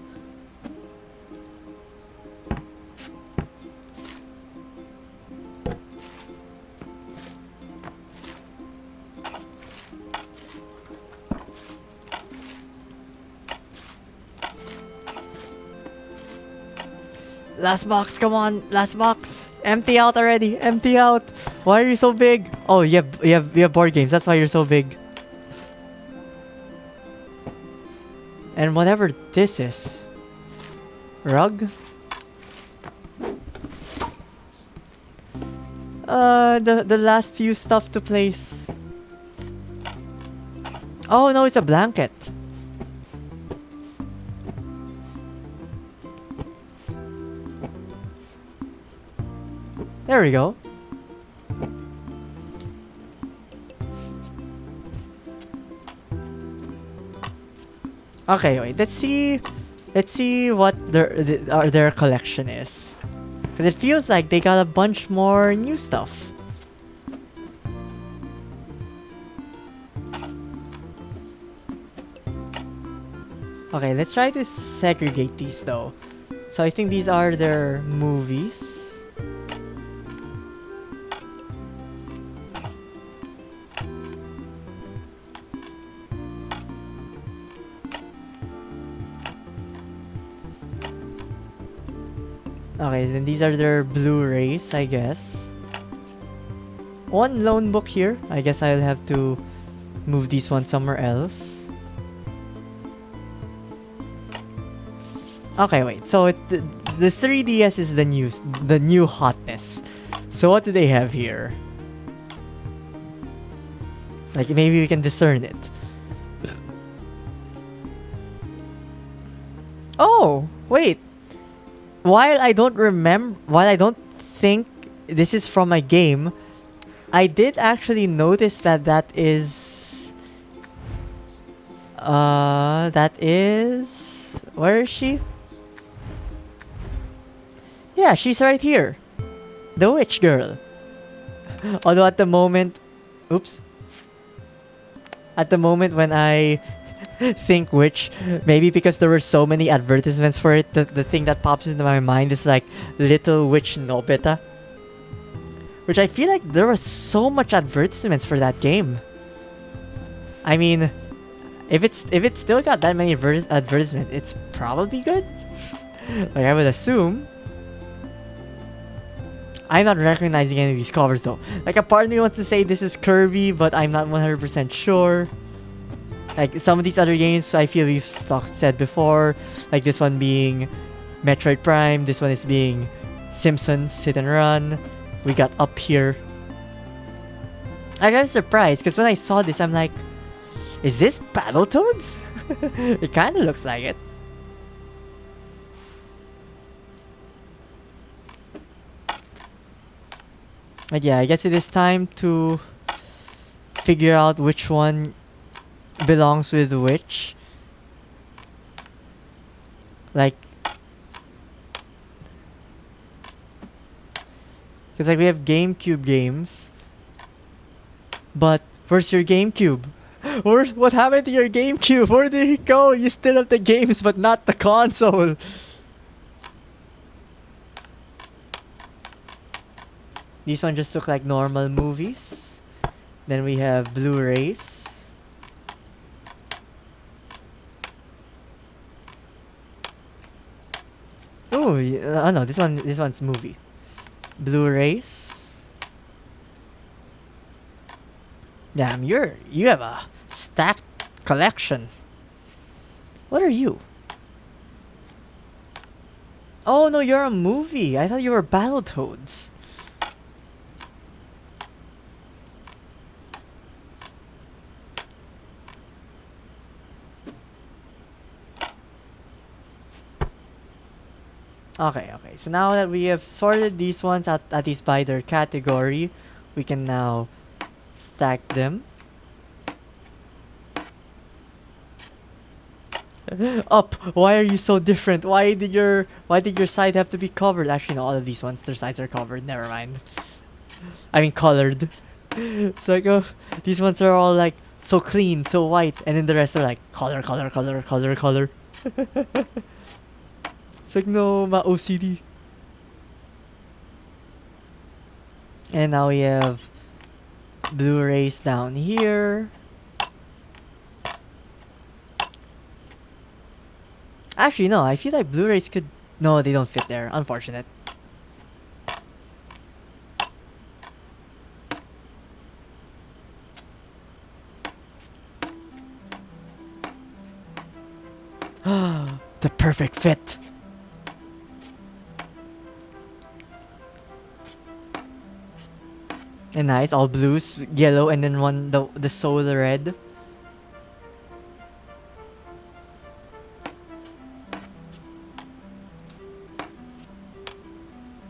Last box, come on, last box. Empty out already, empty out. Why are you so big? Oh, you have board games. That's why you're so big. And whatever this is, rug. The last few stuff to place. Oh no, it's a blanket. There we go. Okay, wait. Let's see what their collection is, because it feels like they got a bunch more new stuff. Okay, let's try to segregate these though. So I think these are their movies. Okay, then these are their Blu-rays, I guess. One lone book here. I guess I'll have to move this one somewhere else. Okay, wait. So the 3DS is the new hotness. So what do they have here? Like maybe we can discern it. Oh, wait. While I don't think this is from a game, I did actually notice that that is, where is she? Yeah, she's right here. The witch girl. Although at the moment, oops. At the moment when I think witch, maybe because there were so many advertisements for it, the thing that pops into my mind is like Little Witch Nobita. Which I feel like there was so much advertisements for that game. I mean, if it's still got that many advertisements, it's probably good. Like I would assume. I'm not recognizing any of these covers though. Like a part of me wants to say this is Kirby, but I'm not 100% sure. Like some of these other games, I feel we've said before. Like this one being Metroid Prime. This one is being Simpsons Hit and Run. We got Up Here. Like, I was surprised because when I saw this, I'm like, is this Battletoads? It kind of looks like it. But yeah, I guess it is time to figure out which one belongs with which. Like, because like we have GameCube games, but where's your GameCube? What happened to your GameCube? Where did it go? You still have the games, but not the console. These ones just look like normal movies. Then we have Blu-rays. Oh, no, this one's movie. Blu-rays. Damn, you have a stacked collection. What are you? Oh no, you're a movie. I thought you were Battletoads. Okay. So now that we have sorted these ones at least by their category, we can now stack them. Up. Why are you so different? Why did your side have to be covered? Actually, no, all of these ones, their sides are covered. Never mind. I mean, colored. It's like, oh, these ones are all like so clean, so white, and then the rest are like color. It's like, no, my OCD. And now we have Blu-rays down here. Actually, no, I feel like Blu-rays could... No, they don't fit there. Unfortunate. The perfect fit. And nice, all blues, yellow, and then the soul red.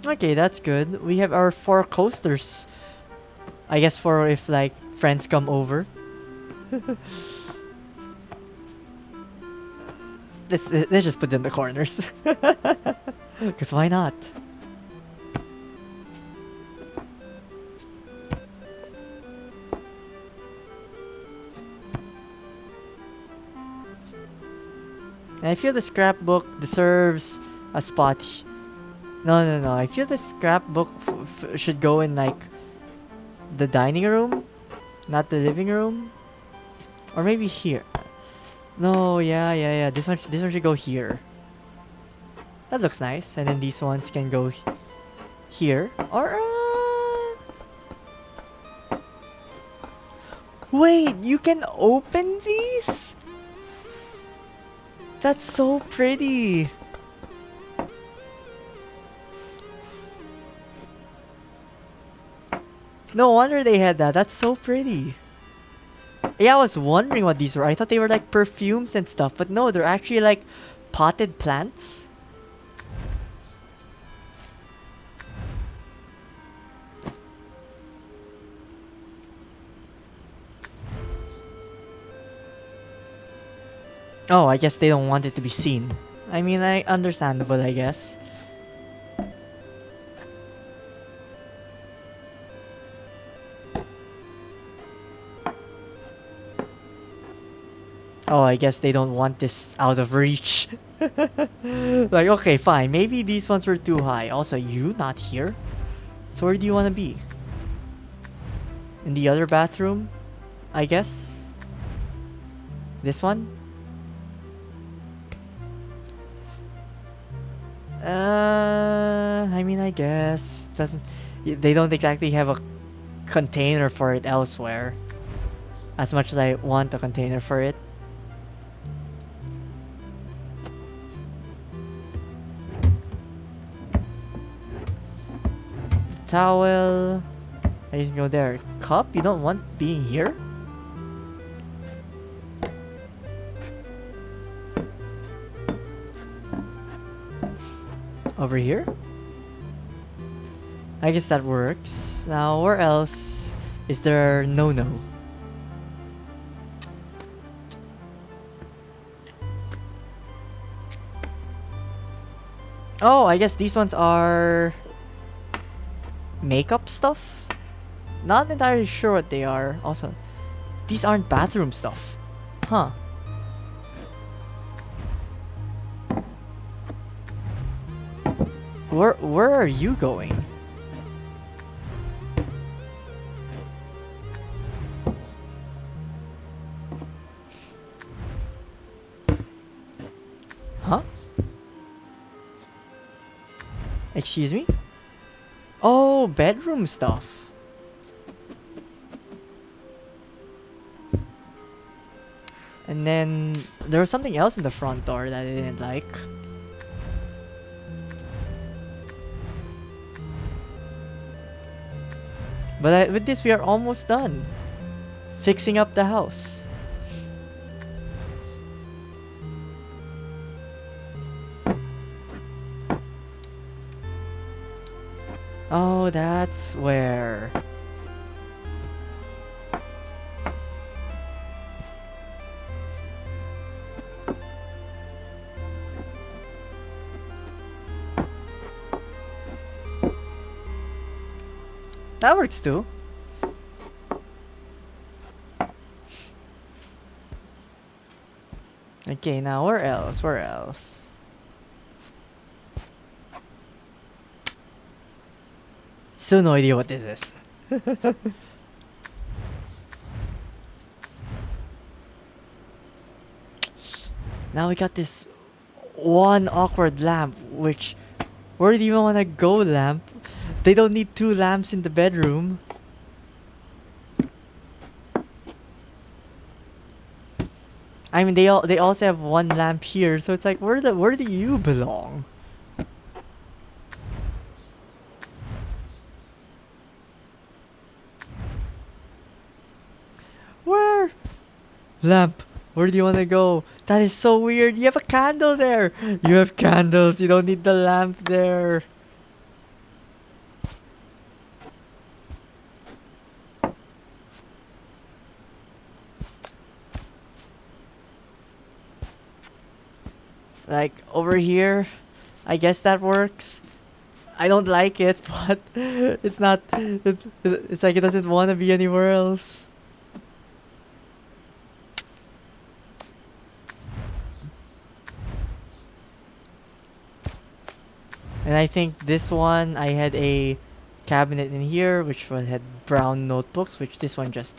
Okay, that's good. We have our 4 coasters. I guess for if like friends come over. let's just put them in the corners. Cause why not? And I feel the scrapbook deserves a spot. No. I feel the scrapbook should go in like the dining room, not the living room, or maybe here. No, yeah. This one should go here. That looks nice. And then these ones can go here, or wait, you can open these? That's so pretty. No wonder they had that. That's so pretty. Yeah, I was wondering what these were. I thought they were like perfumes and stuff, but no, they're actually like potted plants? Oh, I guess they don't want it to be seen. I mean, understandable, I guess. Oh, I guess they don't want this out of reach. Like, okay, fine. Maybe these ones were too high. Also, you not here? So where do you want to be? In the other bathroom? I guess? This one? I mean, I guess. Doesn't... They don't exactly have a container for it elsewhere. As much as I want a container for it. Towel. I can go there. Cup? You don't want being here? Over here? I guess that works. Now, where else is there no-no? Oh, I guess these ones are makeup stuff? Not entirely sure what they are. Also, these aren't bathroom stuff. Huh. Where are you going? Huh? Excuse me? Oh, bedroom stuff. And then there was something else in the front door that I didn't like. But with this, we are almost done. Fixing up the house. Oh, that's where... That works too. Okay, now where else? Where else? Still no idea what this is. Now we got this one awkward lamp, which... Where do you want to go, lamp? They don't need two lamps in the bedroom. I mean, they also have one lamp here, so it's like, where do you belong? Where? Lamp, where do you want to go? That is so weird. You have a candle there. You have candles. You don't need the lamp there. Like, over here, I guess that works. I don't like it, but it's not... it's like it doesn't want to be anywhere else. And I think this one, I had a cabinet in here, which one had brown notebooks, which this one just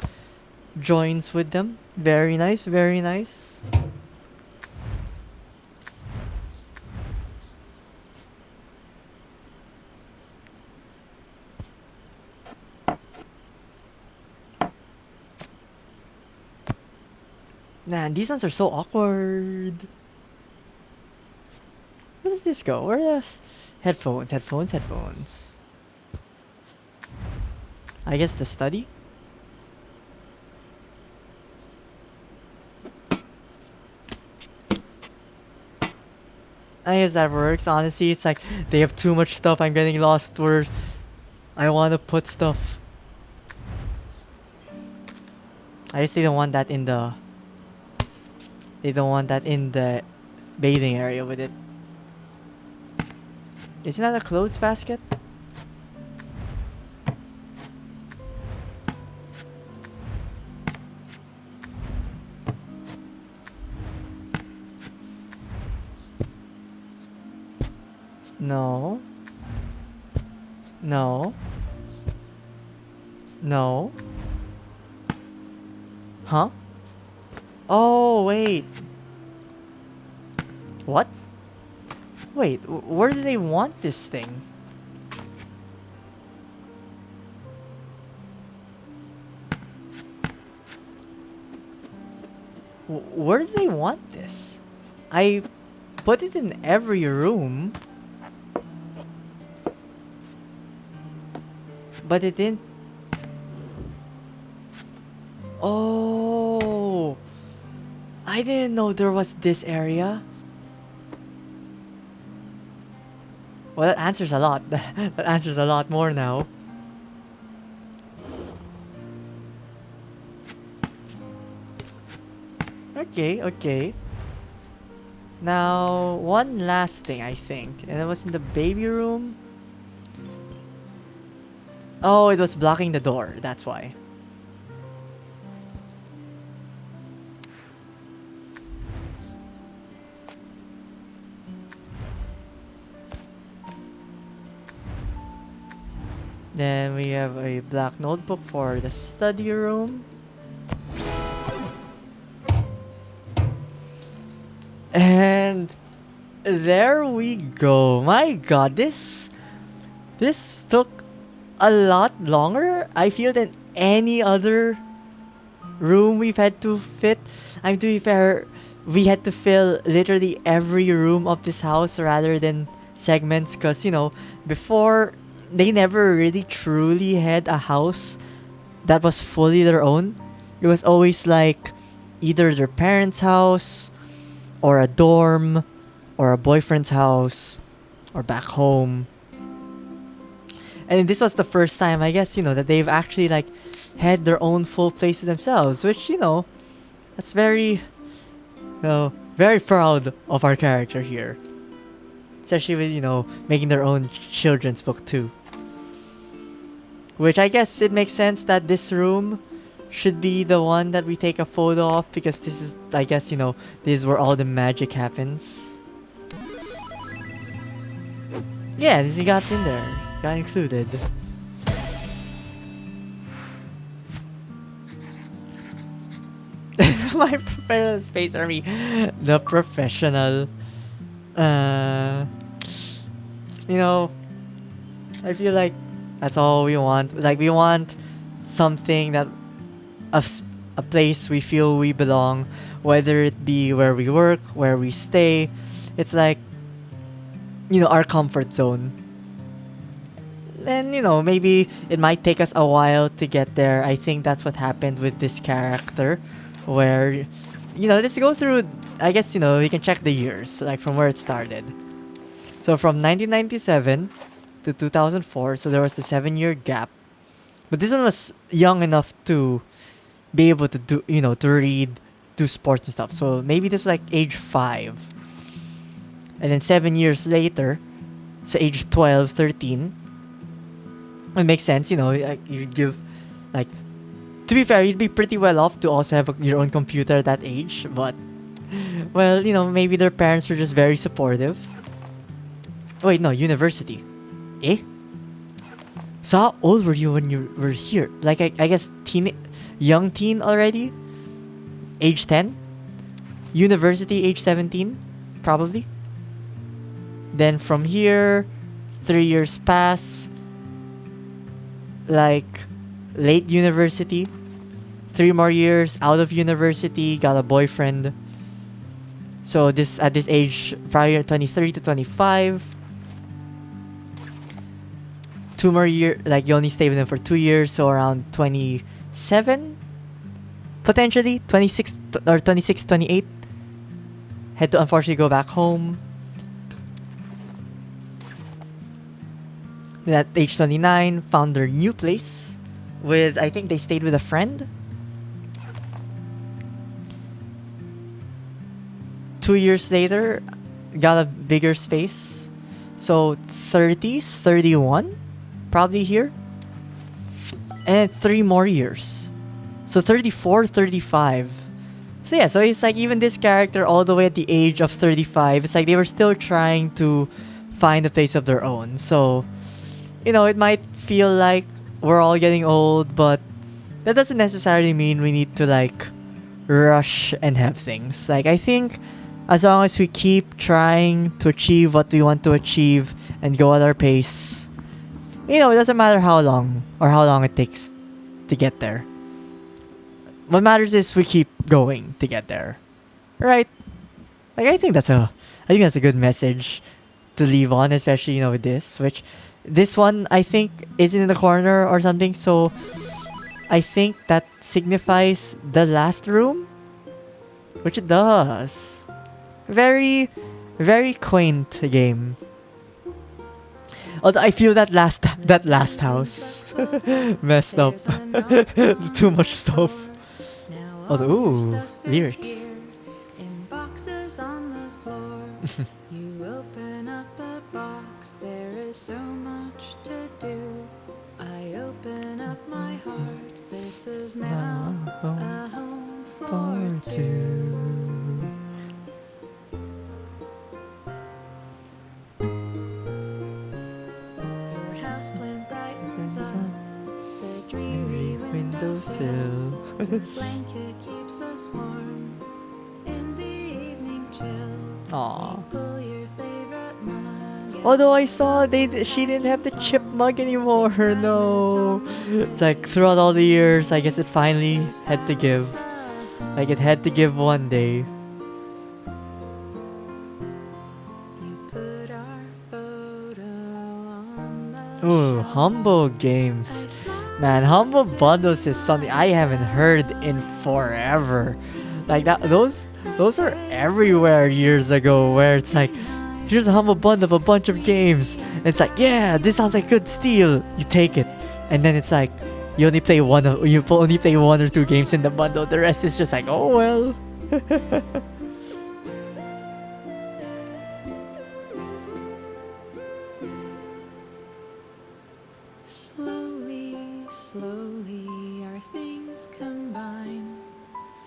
joins with them. Very nice, very nice. Man, these ones are so awkward. Where does this go? Where does... Headphones, headphones, headphones. I guess the study? I guess that works. Honestly, it's like they have too much stuff. I'm getting lost where I want to put stuff. I guess they don't want that in the. They don't want that in the bathing area with it. Isn't that a clothes basket? No. No. No. Huh? Oh, wait. What? Wait, where do they want this thing? Where do they want this? I put it in every room, but it didn't. Oh, I didn't know there was this area. Well, that answers a lot. That answers a lot more now. Okay, okay. Now, one last thing, I think. And it was in the baby room. Oh, it was blocking the door. That's why. Then we have a black notebook for the study room. And there we go. My god, this took a lot longer, I feel, than any other room we've had to fit. I'm to be fair, we had to fill literally every room of this house rather than segments because, before they never really truly had a house that was fully their own. It was always like either their parents' house or a dorm or a boyfriend's house or back home. And this was the first time, I guess, that they've actually like had their own full place to themselves, which, that's very, very proud of our character here. Especially with, making their own children's book too. Which I guess it makes sense that this room should be the one that we take a photo of because this is, I guess, this is where all the magic happens. Yeah, this got in there. Got included. My professional space army. The professional. I feel like that's all we want. Like, we want something that a place we feel we belong, whether it be where we work, where we stay. It's like, our comfort zone. And, maybe it might take us a while to get there. I think that's what happened with this character, where, let's go through, I guess, we can check the years, like from where it started. So from 1997 to 2004, so there was the 7-year gap. But this one was young enough to be able to do, to read, do sports and stuff. So maybe this was like age 5. And then 7 years later, so age 12, 13. It makes sense, like you'd give, like, to be fair, you'd be pretty well off to also have your own computer at that age. But, well, maybe their parents were just very supportive. Wait, no, university. Eh? So how old were you when you were here? Like, I guess young teen already? Age 10? University, age 17? Probably. Then from here, 3 years pass. Like, late university. 3 more years out of university, got a boyfriend. So this at this age, prior 23 to 25. 2 more years, like you only stay with them for 2 years, so around 27, potentially 26 or 26, 28. Had to unfortunately go back home. Then at age 29, found their new place with, I think they stayed with a friend. 2 years later, got a bigger space. So 30s, 31, probably here. And 3 more years. So 34, 35. So yeah, so it's like even this character all the way at the age of 35, it's like they were still trying to find a place of their own. So, it might feel like we're all getting old, but that doesn't necessarily mean we need to like rush and have things. Like I think as long as we keep trying to achieve what we want to achieve and go at our pace, it doesn't matter how long it takes to get there. What matters is we keep going to get there. Right? Like I think that's a good message to leave on, especially, with this, which this one I think isn't in the corner or something, so I think that signifies the last room, which it does. Very, very quaint game. Although I feel that last house messed up. Too much stuff. Also, ooh, lyrics. In boxes on the floor, you open up a box. There is so much to do. I open up my heart. This is now a home for two. Your houseplant brightens up the dreary windowsill. Your blanket keeps us warm in the evening chill. Aww. You pull your favorite mug. Although I saw she didn't have the chip mug anymore. No. It's like throughout all the years, I guess it finally had to give. Like it had to give one day. You put our photo on the Ooh, Humble Games. Man, Humble Bundles is something I haven't heard in forever. Like that, those are everywhere years ago. Where it's like, here's a Humble Bundle of a bunch of games. And it's like, yeah, this sounds like good steal. You take it, and then it's like, you only play one or two games in the bundle. The rest is just like, oh well. Slowly our things combine.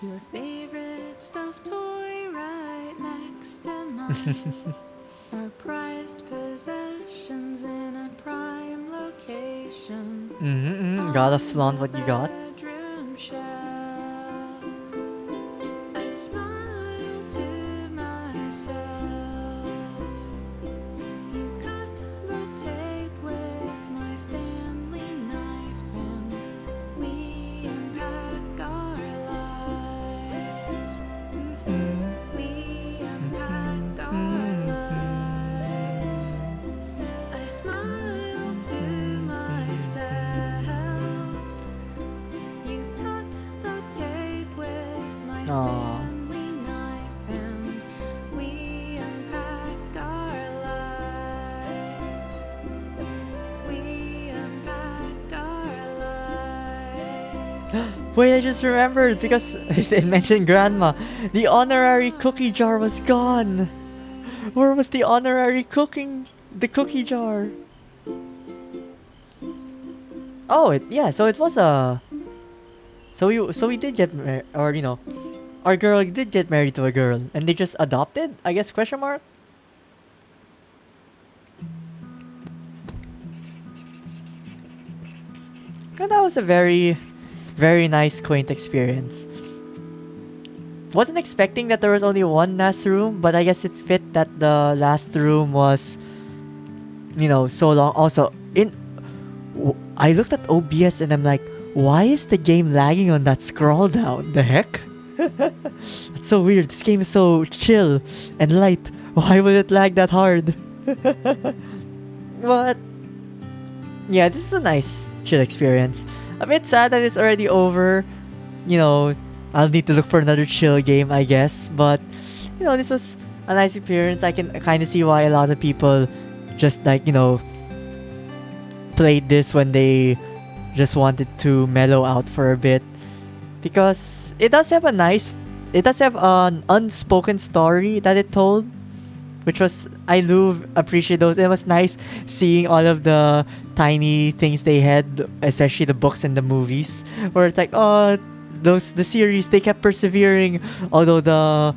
Your favorite stuffed toy right next to mine. Our prized possessions in a prime location. Gotta flaunt what you got. Bedroom shelf. I smile to myself. You cut the tape with my Stanley knife, and we unpack our life. We unpack our life. I smile to myself. You cut the tape with my Stanley knife, and we unpack our life. We unpack our life. Wait, I just remembered because it mentioned grandma. The honorary cookie jar was gone. Where was the honorary the cookie jar? Oh, so it was a. So we did get married, or our girl did get married to a girl, and they just adopted, I guess, question mark. And that was a very, very nice, quaint experience. Wasn't expecting that there was only one last room, but I guess it fit that the last room was, so long. Also, I looked at OBS and I'm like, why is the game lagging on that scroll down? The heck? That's so weird. This game is so chill and light. Why would it lag that hard? But yeah, this is a nice chill experience. A bit sad that it's already over. I'll need to look for another chill game, I guess. But this was a nice experience. I can kind of see why a lot of people just like played this when they just wanted to mellow out for a bit, because it does have an unspoken story that it told, which was, I do appreciate those. It was nice seeing all of the tiny things they had, especially the books and the movies, where it's like, oh, the series, they kept persevering, although the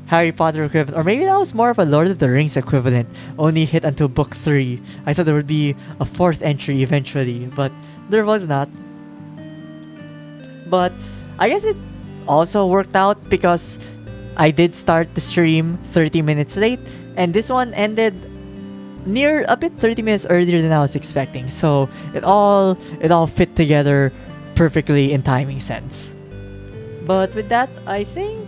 Harry Potter equivalent, or maybe that was more of a Lord of the Rings equivalent, only hit until book 3. I thought there would be a 4th entry eventually, but there was not. But I guess it also worked out because I did start the stream 30 minutes late, and this one ended near a bit 30 minutes earlier than I was expecting. So it all fit together perfectly in timing sense. But with that, I think